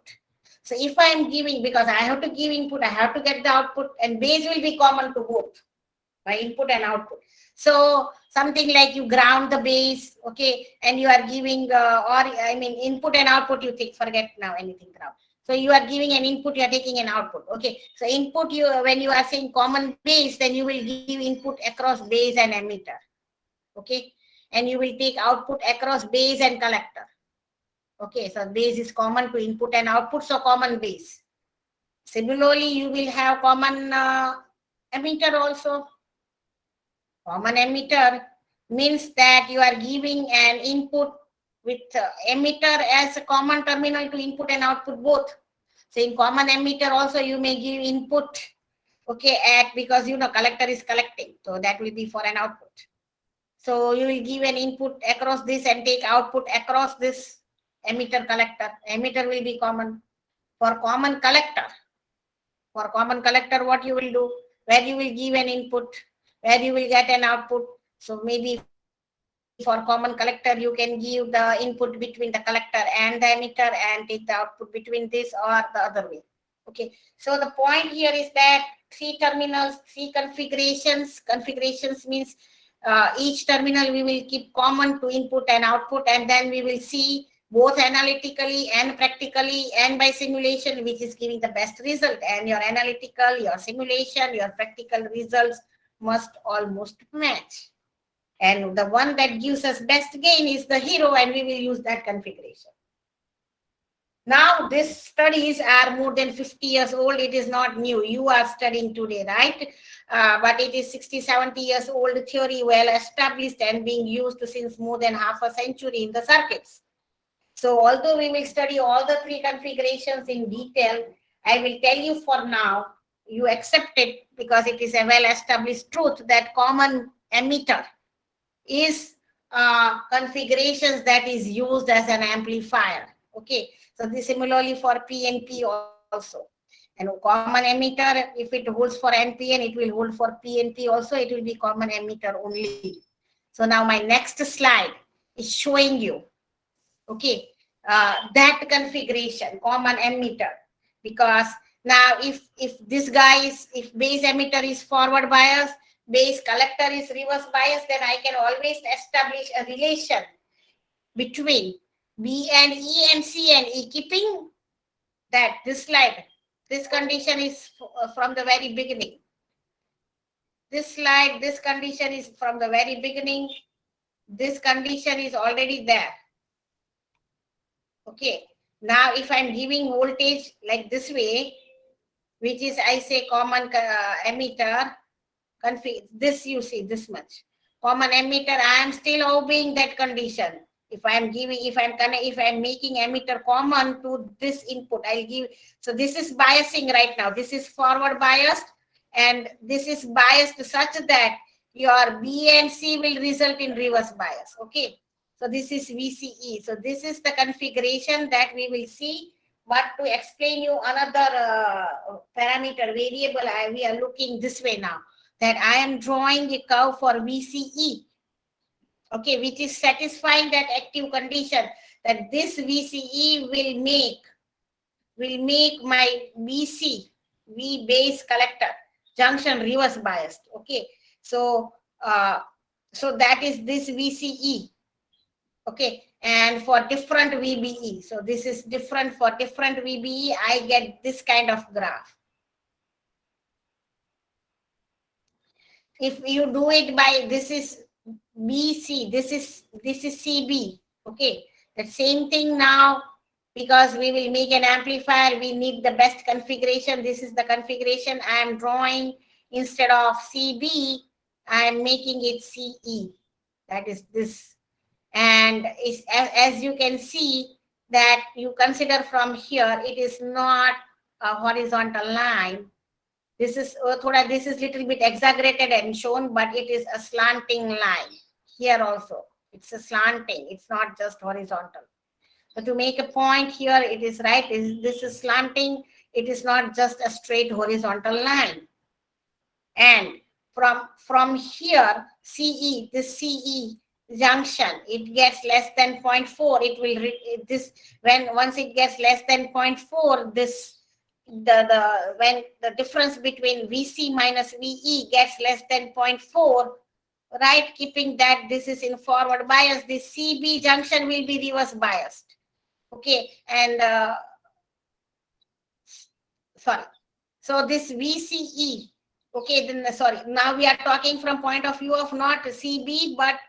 So if I am giving, because I have to give input, I have to get the output, and base will be common to both, my input and output. So something like you ground the base, okay, and you are giving, input and output, you think, forget now anything ground. So you are giving an input, you are taking an output, okay. So input, when you are saying common base, then you will give input across base and emitter, okay. And you will take output across base and collector. Okay, so base is common to input and output, so common base. Similarly, you will have common emitter also. Common emitter means that you are giving an input with emitter as a common terminal to input and output both. So in common emitter also you may give input, okay, because collector is collecting, so that will be for an output. So you will give an input across this and take output across this emitter collector. Emitter will be common. For common collector, what you will do, where you will give an input, where you will get an output. So maybe for common collector, you can give the input between the collector and the emitter and take the output between this or the other way. Okay, so the point here is that 3 terminals, 3 configurations. Configurations means each terminal we will keep common to input and output, and then we will see both analytically and practically and by simulation which is giving the best result. And your analytical, your simulation, your practical results must almost match. And the one that gives us best gain is the hero, and we will use that configuration. Now, these studies are more than 50 years old. It is not new. You are studying today, right? But it is 60, 70 years old theory, well established and being used since more than half a century in the circuits. So although we will study all the three configurations in detail, I will tell you for now, you accept it because it is a well-established truth that common emitter is configurations that is used as an amplifier. Okay, so this similarly for PNP also. And common emitter, if it holds for NPN, it will hold for PNP also. It will be common emitter only. So now my next slide is showing you, okay, that configuration, common emitter. Because now if this guy is, if base emitter is forward bias, base collector is reverse bias, then I can always establish a relation between B and E and C and E, keeping that this slide, this condition is from the very beginning. This slide, this condition is from the very beginning. This condition is already there. Okay. Now, if I'm giving voltage like this way, which is, I say, common emitter, this you see, this much. Common emitter, I am still obeying that condition. If I'm making emitter common to this input, I'll give, so this is biasing right now. This is forward biased, and this is biased such that your B and C will result in reverse bias. Okay. So this is VCE. So this is the configuration that we will see. But to explain you another parameter variable, we are looking this way now, that I am drawing a curve for VCE, okay, which is satisfying that active condition, that this VCE will make my BC, V base collector junction reverse biased. Okay, so so that is this VCE. Okay, and for different VBE, so this is different for different VBE, I get this kind of graph. If you do it by, this is BC, this is CB. Okay, the same thing now, because we will make an amplifier, we need the best configuration. This is the configuration I am drawing. Instead of CB, I am making it CE. That is this. And as you can see, that you consider from here, it is not a horizontal line. This is this is little bit exaggerated and shown, but it is a slanting line here also. It's a slanting, it's not just horizontal. So to make a point here, it is right, this is slanting, it is not just a straight horizontal line. And from here, CE, this CE junction, it gets less than 0.4, it will once it gets less than 0.4, this when the difference between VC minus VE gets less than 0.4, right, keeping that this is in forward bias, this CB junction will be reverse biased. Okay, and sorry, so this VCE, okay, then sorry, now we are talking from point of view of not CB but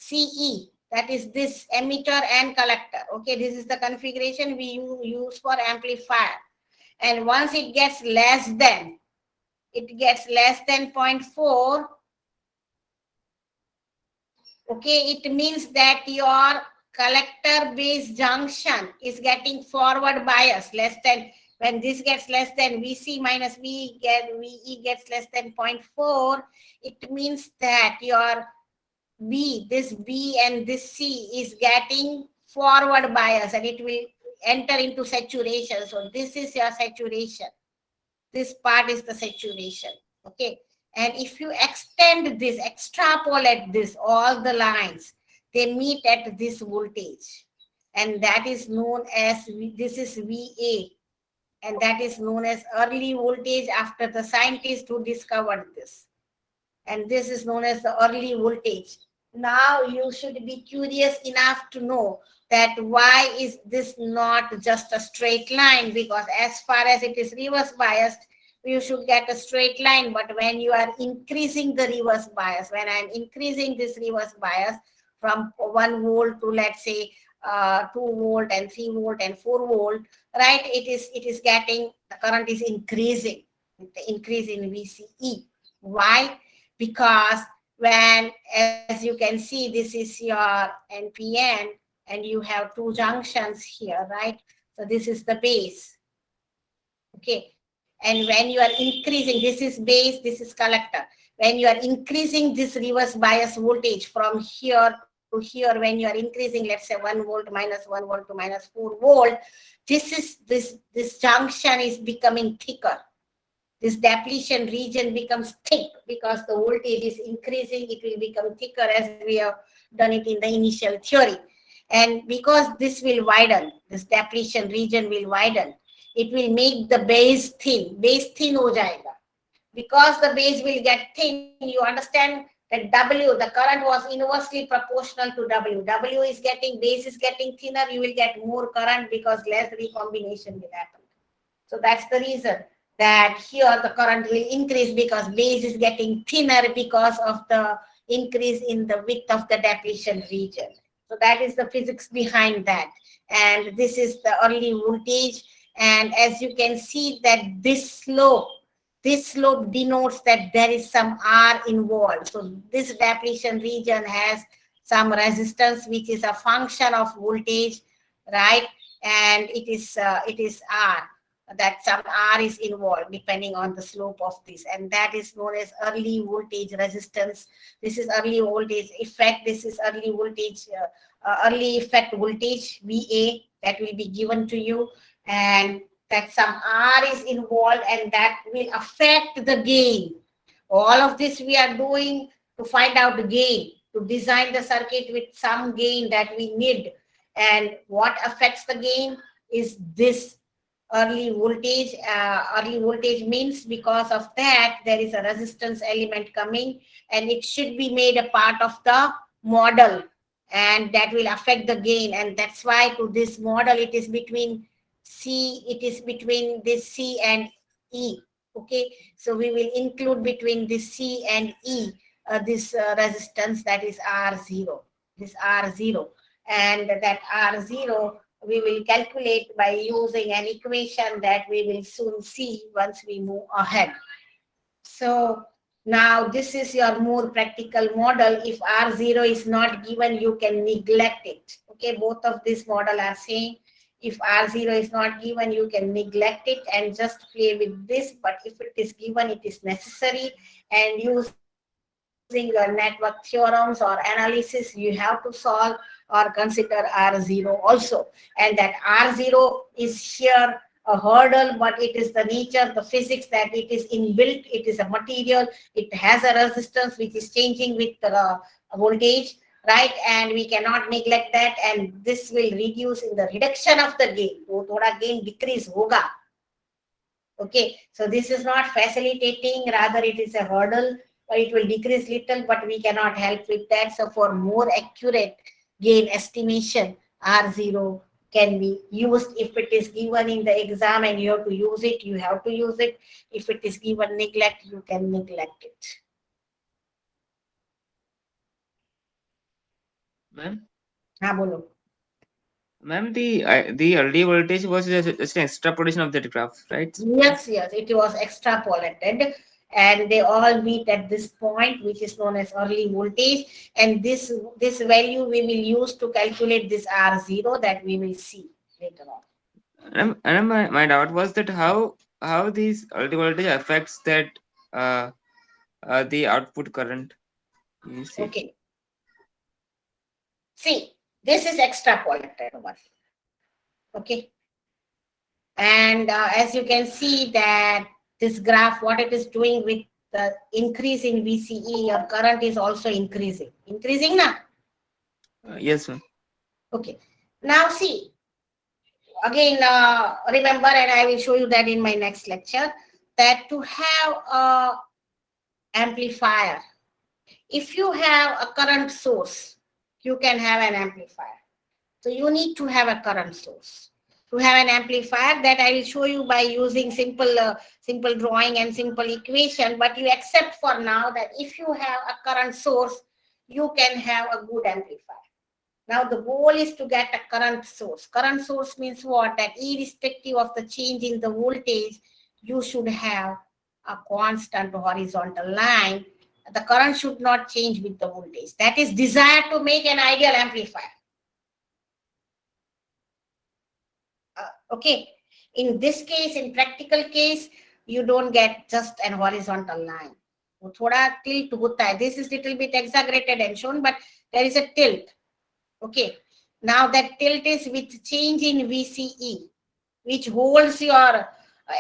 CE, that is this emitter and collector. Okay, this is the configuration we use for amplifier. And once it gets less than 0.4, okay, it means that your collector base junction is getting forward bias, less than, when this gets less than VC minus VE gets less than 0.4, it means that your this B and this C is getting forward bias, and it will enter into saturation. So this is your saturation. This part is the saturation. Okay. And if you extend this, extrapolate this, all the lines, they meet at this voltage. And that is known as, this is VA. And that is known as early voltage after the scientist who discovered this. And this is known as the early voltage. Now you should be curious enough to know that why is this not just a straight line? Because as far as it is reverse biased, you should get a straight line. But when you are increasing the reverse bias, when I'm increasing this reverse bias from 1 volt to, let's say, 2 volt and 3 volt and 4 volt, right? It is getting, the current is increasing with the increase in VCE. Why? Because when, as you can see, this is your NPN and you have two junctions here, right? So this is the base. Okay, and when you are increasing, this is base, this is collector. When you are increasing this reverse bias voltage from here to here, when you are increasing, let's say 1 volt minus 1 volt to minus 4 volt, this junction is becoming thicker. This depletion region becomes thick because the voltage is increasing. It will become thicker as we have done it in the initial theory. And because this will widen, this depletion region will widen, it will make the base thin. Base thin ho jayega. Because the base will get thin, you understand that W, the current was inversely proportional to W. W is getting, base is getting thinner, you will get more current because less recombination will happen. So that's the reason that here the current will increase because base is getting thinner because of the increase in the width of the depletion region. So that is the physics behind that. And this is the early voltage. And as you can see that this slope denotes that there is some R involved. So this depletion region has some resistance, which is a function of voltage, right? And it is R, that some R is involved depending on the slope of this, and that is known as early voltage resistance. This is early voltage effect. This is early voltage, early effect voltage VA that will be given to you, and that some R is involved, and that will affect the gain. All of this we are doing to find out the gain, to design the circuit with some gain that we need. And what affects the gain is this early voltage. Early voltage means because of that there is a resistance element coming, and it should be made a part of the model, and that will affect the gain. And that's why to this model it is between this C and E. Okay, so we will include between this C and E this resistance, that is R0, this R0. And that R0 we will calculate by using an equation that we will soon see once we move ahead. So now this is your more practical model. If R0 is not given, you can neglect it. Okay, both of this model are saying if R0 is not given, you can neglect it and just play with this. But if it is given, it is necessary. And using your network theorems or analysis, you have to solve or consider R0 also. And that R0 is here a hurdle, but it is the nature, the physics, that it is inbuilt, it is a material, it has a resistance which is changing with the voltage, right? And we cannot neglect that, and this will reduce in the reduction of the gain. So thoda gain decrease hoga. Okay, so this is not facilitating, rather it is a hurdle, but it will decrease little, but we cannot help with that. So for more accurate gain estimation, R0 can be used. If it is given in the exam and you have to use it, you have to use it. If it is given neglect, you can neglect it. Ma'am? हाँ बोलो. Ma'am, the early voltage was just an extrapolation of that graph, right? Yes, it was extrapolated, and they all meet at this point, which is known as early voltage. And this value we will use to calculate this R0 that we will see later on. And my doubt was that how these early voltage affects that the output current. You see. Okay. See, this is extrapolated one. Okay. And as you can see that this graph, what it is doing with the increase in VCE, your current is also increasing. Increasing now? Yes, ma'am. Okay. Now see, again, remember, and I will show you that in my next lecture, that to have a amplifier, if you have a current source, you can have an amplifier. So you need to have a current source. To have an amplifier, that I will show you by using simple drawing and simple equation, but you accept for now that if you have a current source, you can have a good amplifier. Now the goal is to get a current source. Current source means what? That irrespective of the change in the voltage, you should have a constant horizontal line. The current should not change with the voltage. That is desired to make an ideal amplifier. Okay. In this case, in practical case, you don't get just an horizontal line. वो थोड़ा tilt होता है. This is little bit exaggerated and shown, but there is a tilt. Okay. Now that tilt is with change in VCE, which holds your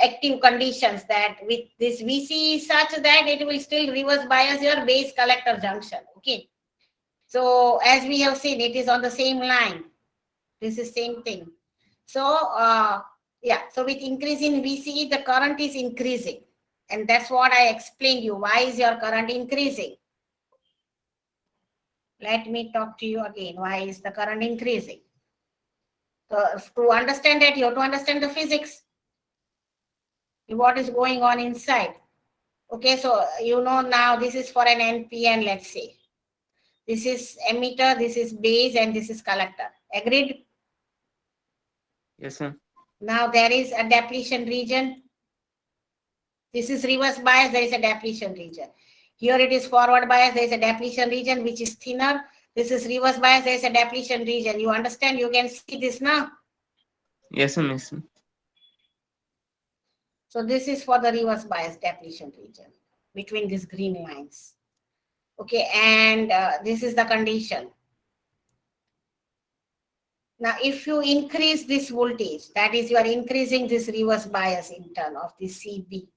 active conditions, that with this VCE such that it will still reverse bias your base collector junction. Okay. So as we have seen, it is on the same line. This is same thing. So yeah, so with increase in VCE, the current is increasing. And that's what I explained you. Why is your current increasing? Let me talk to you again. Why is the current increasing? So to understand that, you have to understand the physics. What is going on inside. Okay, so you know now this is for an NPN, let's say. This is emitter, this is base, and this is collector. Agreed? Yes, ma'am. Now there is a depletion region. This is reverse bias, there is a depletion region. Here it is forward bias, there is a depletion region which is thinner. This is reverse bias, there is a depletion region. You understand? You can see this now. Yes, ma'am. Yes, ma'am. So this is for the reverse bias depletion region between these green lines. Okay, and this is the condition. Now, if you increase this voltage, that is, you are increasing this reverse bias in turn of this CB.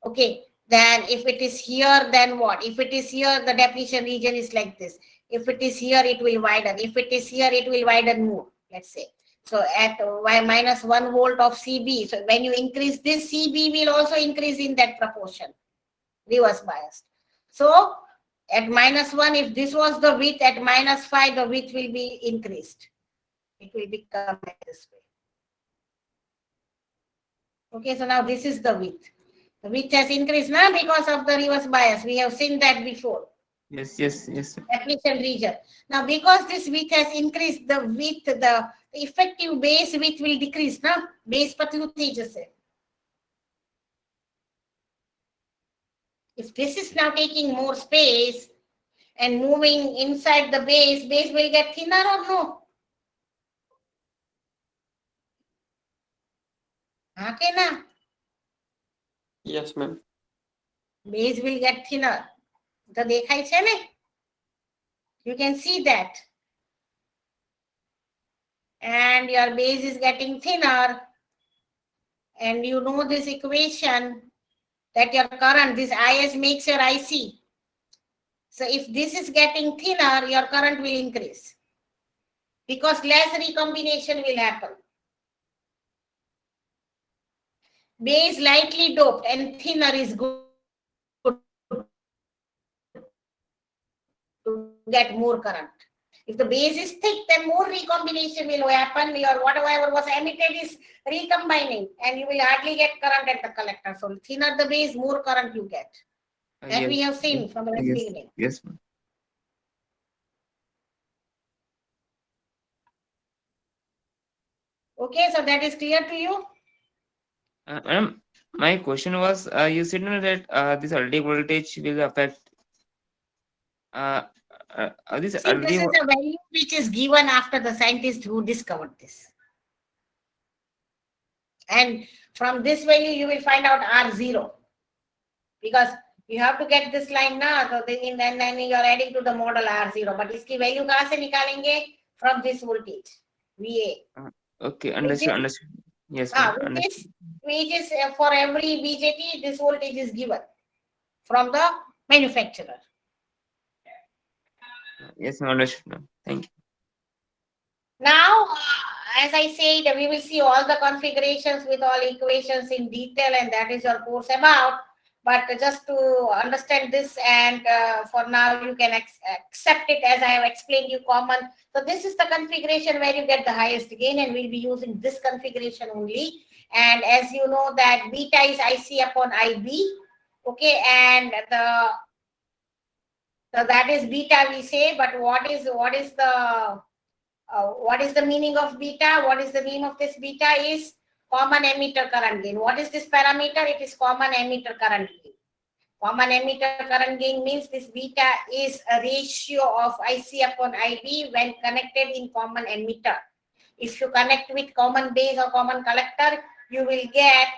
Okay, then if it is here, then what? If it is here, the depletion region is like this. If it is here, it will widen. If it is here, it will widen more, let's say. So at minus 1 volt of CB, so when you increase this, CB will also increase in that proportion, reverse biased. So at minus 1, if this was the width, at minus 5, the width will be increased. It will become like this way. Okay, so now this is the width. The width has increased now because of the reverse bias. We have seen that before. Yes, yes, yes. Depletion region. Now, because this width has increased, the width, the effective base width will decrease. Now, base patlu tejas hai. If this is now taking more space and moving inside the base will get thinner or no? Okay, na? Yes, ma'am. Base will get thinner. The dekhai chhe ne? You can see that. And your base is getting thinner. And you know this equation that your current, this IS makes your IC. So if this is getting thinner, your current will increase. Because less recombination will happen. Base lightly doped and thinner is good to get more current. If the base is thick, then more recombination will happen. Your whatever was emitted is recombining, and you will hardly get current at the collector. So thinner the base, more current you get. That Yes, we have seen from the yes, beginning. yes, ma'am. Okay, so that is clear to you? Madam, my question was, you said no, that this LD voltage will affect this See, this LD. is a value which is given after the scientist who discovered this. And from this value, you will find out R0. Because you have to get this line now, so then you are adding to the model R0. But iski value kahan se nikalenge? From this voltage, VA. Okay, understood, understood. Yes, ma'am, understood. Which is for every BJT, this voltage is given from the manufacturer. Yes, ma'am, understood, ma'am. Thank you. Now, as I said, we will see all the configurations with all equations in detail, and that is your course about. But just to understand this, and for now, you can accept it as I have explained you common. So this is the configuration where you get the highest gain, and we'll be using this configuration only. And as you know that beta is IC upon IB, okay, and so that is beta we say. But what is the meaning of beta? What is the name of this beta? Is common emitter current gain. What is this parameter? It is common emitter current gain. Common emitter current gain means this beta is a ratio of IC upon IB when connected in common emitter. If you connect with common base or common collector, you will get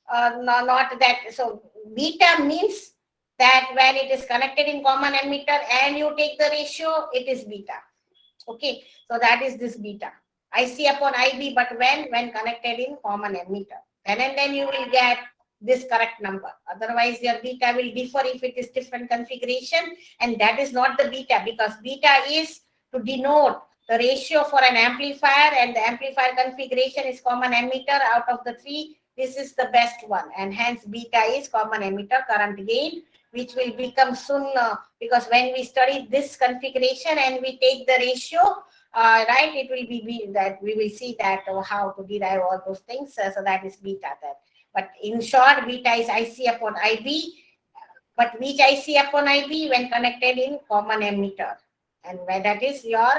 not that. So beta means that when it is connected in common emitter and you take the ratio, it is beta. Okay, so that is this beta. IC upon IB, but when connected in common emitter. And then you will get this correct number. Otherwise, your beta will differ if it is different configuration, and that is not the beta, because beta is to denote the ratio for an amplifier, and the amplifier configuration is common emitter. Out of the three, this is the best one, and hence beta is common emitter current gain, which will become soon, because when we study this configuration and we take the ratio, right, it will be that we will see that how to derive all those things. So that is beta then. But in short, beta is IC upon IB, but which IC upon IB when connected in common emitter, and where that is your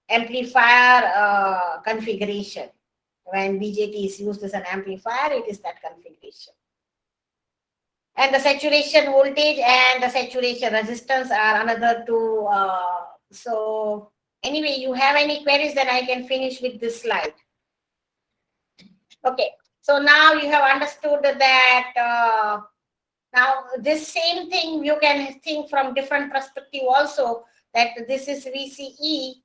amplifier configuration. When BJT is used as an amplifier, it is that configuration. And the saturation voltage and the saturation resistance are another two. So anyway, you have any queries, then I can finish with this slide. Okay, so now you have understood that now this same thing you can think from different perspective also, that this is VCE.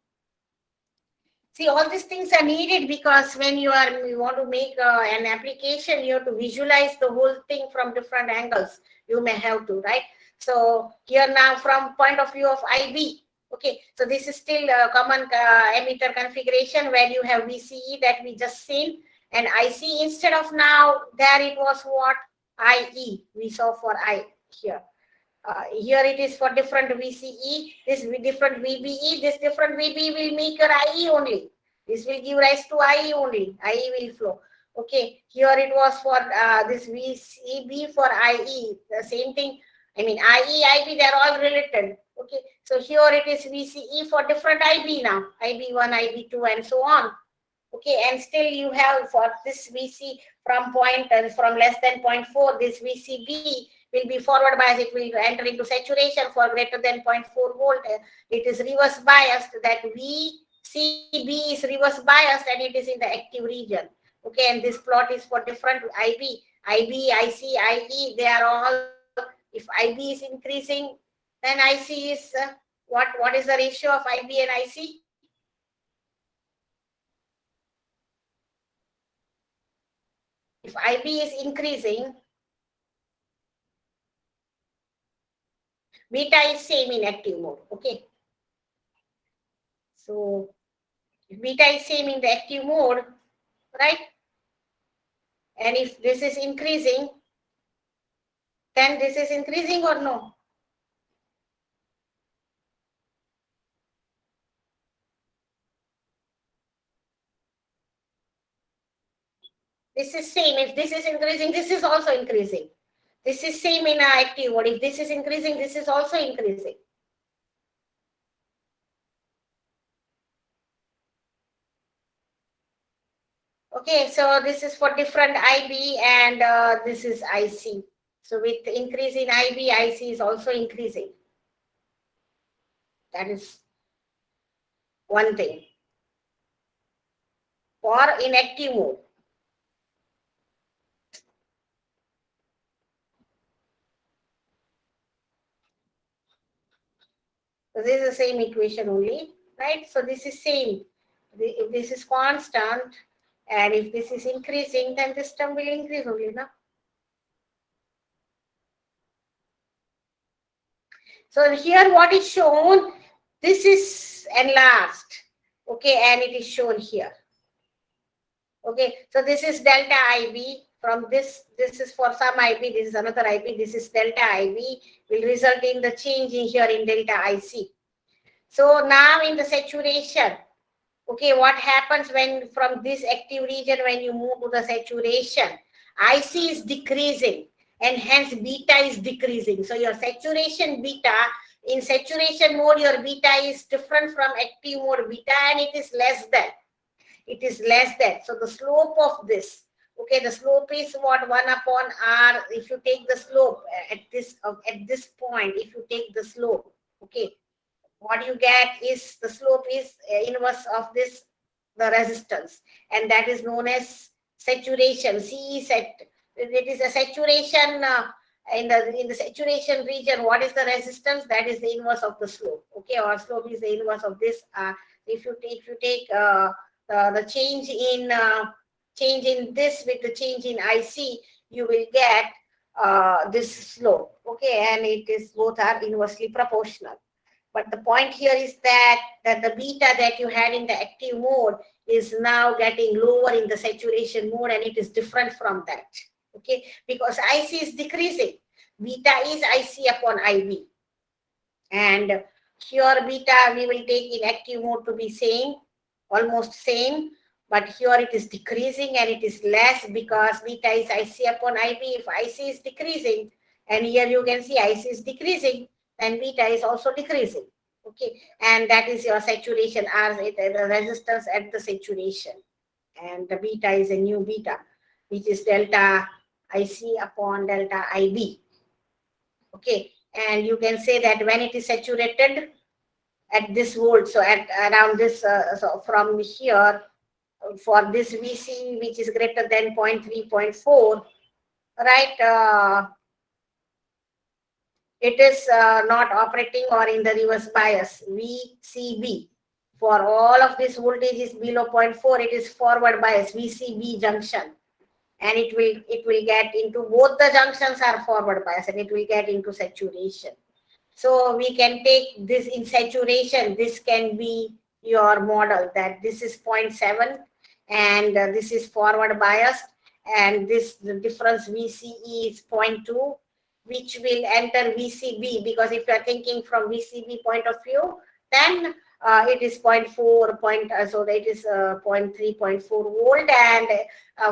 See, all these things are needed because when you want to make an application, you have to visualize the whole thing from different angles. You may have to, right? So here now from point of view of IB, okay, so this is still a common emitter configuration where you have VCE that we just seen, and IC instead of now there it was what? IE we saw for I here. Here it is for different VCE, this different VBE, this different VBE will make your IE only. This will give rise to IE only, IE will flow. Okay, here it was for this VCB for IE, the same thing. I mean, IE, IB, they're all related. Okay, so here it is VCE for different IB now, IB1, IB2, and so on. Okay, and still you have for this VC from from less than 0.4, this VCB will be forward bias, it will enter into saturation for greater than 0.4 volt. It is reverse biased, that VCB is reverse biased and it is in the active region. Okay, and this plot is for different IB, IC, IE, they are all, if IB is increasing, then IC is, what is the ratio of IB and IC? If IB is increasing, beta is same in active mode. Okay. So if beta is same in the active mode, right? And if this is increasing, then this is increasing or no? This is same. If this is increasing, this is also increasing. This is same in active mode. If this is increasing, this is also increasing. Okay, so this is for different IB and this is IC. So with increase in IB, IC is also increasing. That is one thing. For inactive mode. So this is the same equation only, right? So this is same. If this is constant and if this is increasing, then this term will increase only, no? So here what is shown, this is enlarged, okay, and it is shown here. Okay, so this is delta IB. From this is for some IB, this is another IB, this is delta IB, will result in the change in here in delta IC. So now in the saturation, okay, what happens when from this active region, when you move to the saturation, IC is decreasing and hence beta is decreasing. So your saturation beta, in saturation mode, your beta is different from active mode beta and it is less than. It is less than. So the slope of this, okay, the slope is what? 1 upon R. If you take the slope at this point, if you take the slope, okay, what you get is the slope is inverse of this the resistance, and that is known as saturation. C set, it is a saturation in the saturation region. What is the resistance? That is the inverse of the slope. Okay, or slope is the inverse of this. If you take the change in this with the change in IC, you will get this slope. Okay, and it is both are inversely proportional. But the point here is that the beta that you had in the active mode is now getting lower in the saturation mode, and it is different from that. Okay, because IC is decreasing. Beta is IC upon IB. And here beta we will take in active mode to be same, almost same, but here it is decreasing and it is less because beta is IC upon IB. If IC is decreasing, and here you can see IC is decreasing, then beta is also decreasing. Okay, and that is your saturation R, the resistance at the saturation. And the beta is a new beta, which is delta IC upon delta IB. Okay, and you can say that when it is saturated at this volt, so at around this, so from here, for this VC, which is greater than 0.3, 0.4, right, it is not operating or in the reverse bias, VCB. For all of this voltage is below 0.4, it is forward bias, VCB junction. And it will get into, both the junctions are forward bias, and it will get into saturation. So we can take this in saturation. This can be your model, that this is 0.7 and this is forward biased, and this, the difference VCE is 0.2, which will enter VCB, because if you are thinking from VCB point of view, then it is 0.4 point, so it is 0.3, 0.4 volt, and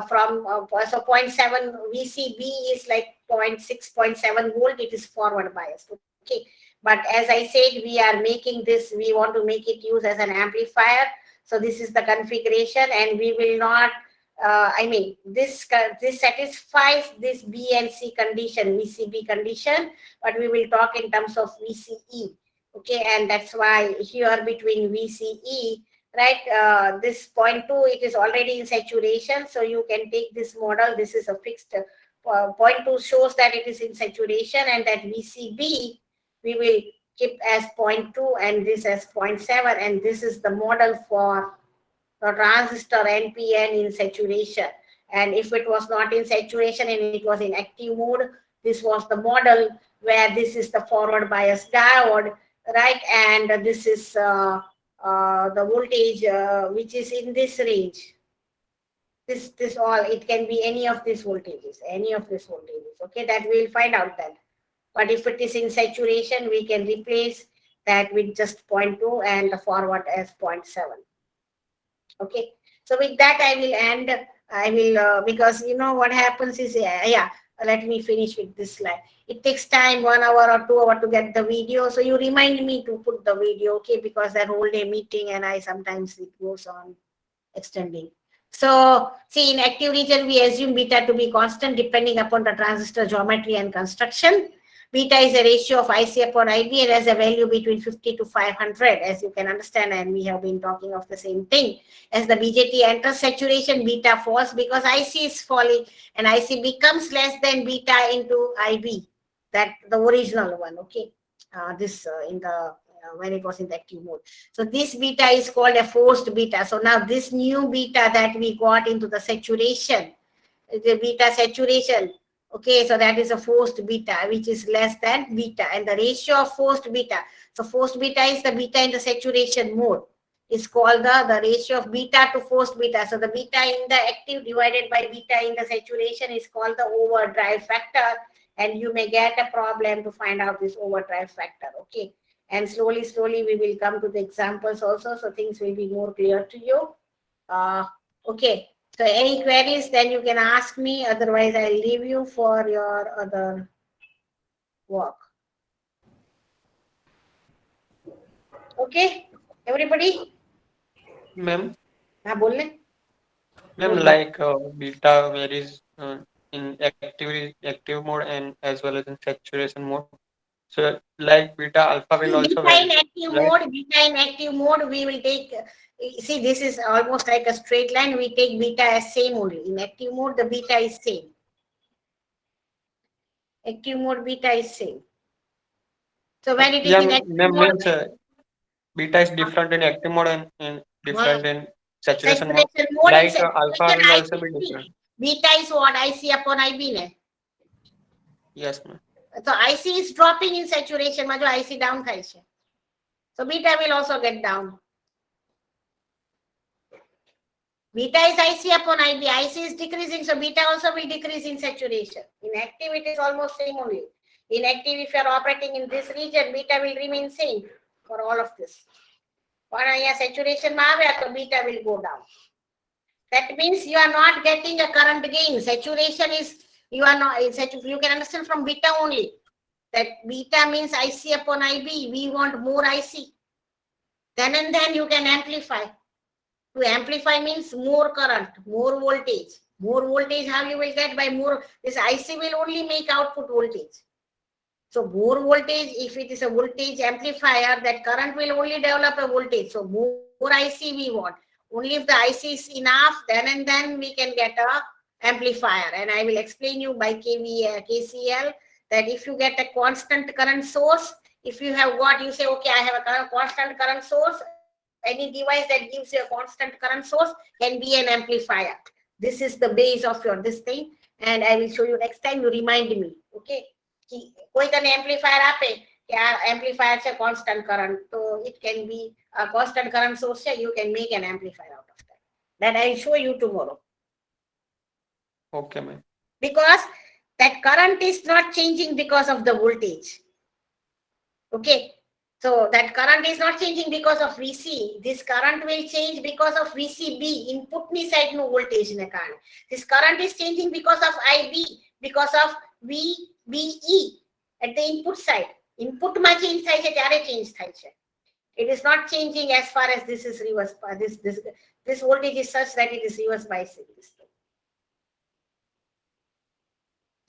from so 0.7 VCB is like 0.6, 0.7 volt. It is forward biased. Okay, but as I said, we are making this, we want to make it use as an amplifier. So this is the configuration, and we will not I mean, this satisfies this B and C condition, VCB condition, but we will talk in terms of VCE. Okay, and that's why here between VCE, right, this 0.2, it is already in saturation, so you can take this model. This is a fixed 0.2 shows that it is in saturation, and that VCB we will keep as 0.2 and this as 0.7, and this is the model for the transistor NPN in saturation. And if it was not in saturation and it was in active mode, this was the model where this is the forward bias diode, right? And this is the voltage which is in this range. This all, it can be any of these voltages, okay, that we'll find out that. But if it is in saturation, we can replace that with just 0.2 and the forward as 0.7. Okay, so with that I will end. I will because you know what happens is, yeah, let me finish with this slide. It takes time, 1 hour or 2 hours to get the video, so you remind me to put the video, okay, because that whole day meeting and I sometimes it goes on extending. So see, in active region we assume beta to be constant depending upon the transistor geometry and construction. Beta is a ratio of IC upon IB and has a value between 50 to 500, as you can understand, and we have been talking of the same thing. As the BJT enters saturation, beta falls because IC is falling, and IC becomes less than beta into IB, that the original one, okay? This in the when it was in the active mode. So this beta is called a forced beta. So now this new beta that we got into the saturation, the beta saturation, okay, so that is a forced beta, which is less than beta, and the ratio of forced beta. So forced beta is the beta in the saturation mode. It's called the ratio of beta to forced beta. So the beta in the active divided by beta in the saturation is called the overdrive factor, and you may get a problem to find out this overdrive factor, okay. And slowly, we will come to the examples also, so things will be more clear to you. Okay. So any queries, then you can ask me. Otherwise, I'll leave you for your other work. Okay, everybody? Ma'am, हाँ बोलने ma'am, like beta varies in active mode and as well as in saturation mode. So like beta alpha will also Beta in vary, active right? mode, beta in active mode, we will take, see, this is almost like a straight line. We take beta as same only. In active mode, the beta is same. Active mode beta is same. So when it is Yeah, in active ma'am, mode, means beta is different in active mode and different in saturation mode. saturation mode, in Like alpha saturation, will also be IC, different. beta is what? IC upon IB. Ne? Yes, ma'am. So IC is dropping in saturation, માં જો IC down થાય છે. So beta will also get down. Beta is IC upon IB. IC is decreasing, so beta also will decrease in saturation. In active, it is almost same only. In active, if you are operating in this region, beta will remain same for all of this. But અહીંયા saturation માં આવ્યા તો beta will go down. That means you are not getting a current gain. Saturation is, you are not, you can understand from beta only. That beta means IC upon IB. We want more IC. Then and then you can amplify. To amplify means more current, more voltage. More voltage, how you will get? By more, this IC will only make output voltage. So more voltage, if it is a voltage amplifier, that current will only develop a voltage. So more IC we want. Only if the IC is enough, then and then we can get a amplifier. And I will explain you by KCL that if you get a constant current source, if you have got, you say, okay, I have a constant current source, any device that gives you a constant current source can be an amplifier. This is the base of your this thing, and I will show you next time. You remind me, okay? કોઈ તને amplifier આપે કે આ amplifier છે constant current, so it can be a constant current source. You can make an amplifier out of that. That I will show you tomorrow. Okay, ma'am. Because that current is not changing because of the voltage. Okay. So that current is not changing because of VC. This current will change because of VCB, input ni side no voltage ne karane. This current is changing because of IB, because of VBE at the input side. Input ma change થાય છે ત્યારે change થાય છે. It is not changing as far as this is reverse. This voltage is such that it is reverse biasing.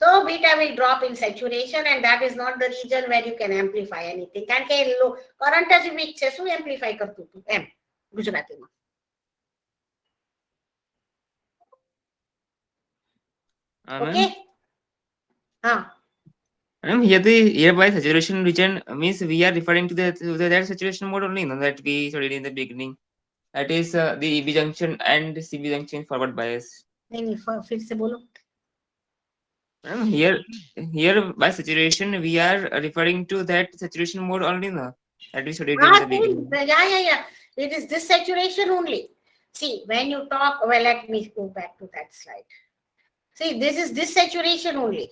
So beta will drop in saturation, and that is not the region where you can amplify anything. કારણ કે current જ weak છે, શું amplify કરતું હતું એમ ગુજરાતીમાં. Okay. Here by saturation region means we are referring to that saturation mode only, no, that we studied in the beginning. That is the EB junction and CB junction forward bias. नहीं फिर से बोलो. Here by saturation we are referring to that saturation mode only, no, that we studied in the beginning. Yeah. It is this saturation only. See, when you talk, well, let me go back to that slide. See, this is this saturation only.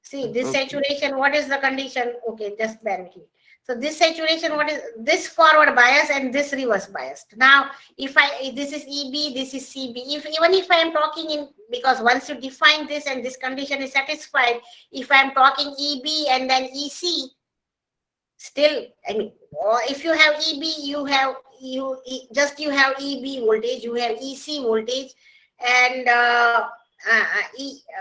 See, this Okay. saturation, what is the condition? Okay, just bear with me. So this saturation, what is this forward bias and this reverse biased? Now, if this is EB, this is CB. Even if I am talking in, because once you define this and this condition is satisfied, if I am talking EB and then EC, still, I mean, if you have EB, you have EB voltage, you have EC voltage, and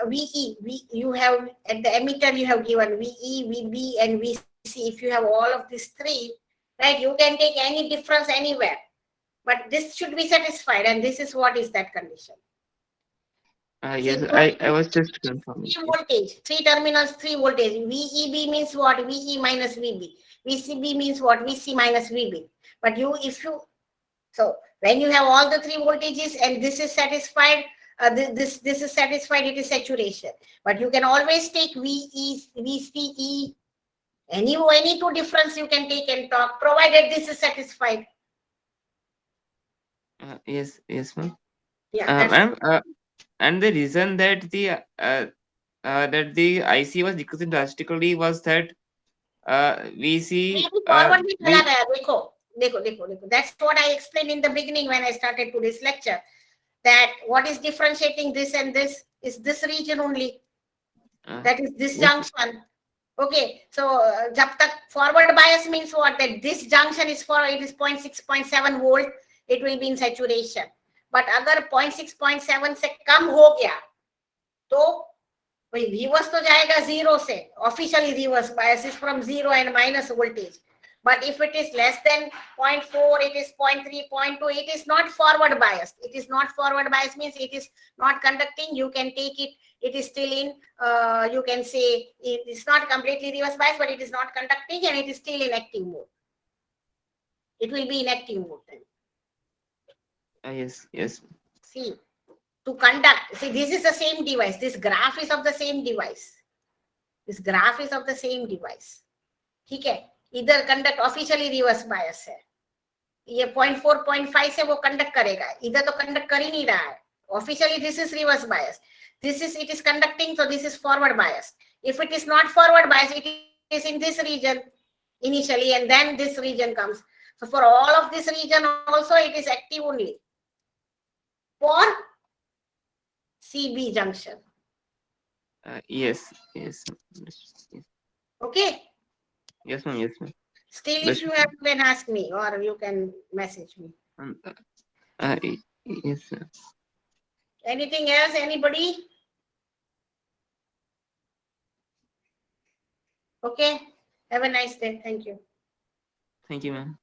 VE, you have at the emitter you have given VE, VB, and VC. If you have all of these three, right, you can take any difference anywhere, but this should be satisfied, and this is what is that condition. Yes, I was just confirming. Three voltage, three terminals, three voltage. VEB means what? VE minus VB. VCB means what? VC minus VB. But so when you have all the three voltages and this is satisfied, this is satisfied, it is saturation. But you can always take VE, VCE, any two difference you can take and talk, provided this is satisfied. Yes, ma'am. Yeah, Ma'am, and the reason that the IC was decreasing drastically was that we see forward देखो. That's what I explained in the beginning when I started today's lecture. That what is differentiating this and this is this region only. That is this junction. Okay, so jab tak forward bias means what? That this junction is for, it is 0.6, 0.7 volt, it will be in saturation. But agar 0.6, 0.7 se kam ho gaya, to भाई reverse तो जाएगा 0 से, officially reverse bias is from 0 and minus voltage. But if it is less than 0.4, it is 0.3, 0.2, it is not forward biased. It is not forward biased means it is not conducting. You can take it, it is still in, you can say it is not completely reverse biased, but it is not conducting and it is still in active mode. It will be in active mode then. Yes, yes. See, to conduct, see, this is the same device. This graph is of the same device. This graph is of the same device. ठीक है, इधर conduct officially reverse bias है, ये 0.4 0.5 से वो conduct करेगा, इधर तो कंडक्ट कर ही नहीं रहा है. Officially this is reverse bias, this is it is conducting, so this is forward bias. If it is not forward bias, it is in this region initially and then this region comes. So for all of this region also it is active only for CB junction. Yes, yes, yes. Okay, Yes, ma'am. Yes, ma'am. still if Best- you have, then ask me or you can message me. Yes, ma'am. Anything else, anybody? Okay, have a nice day. Thank you. Thank you, ma'am.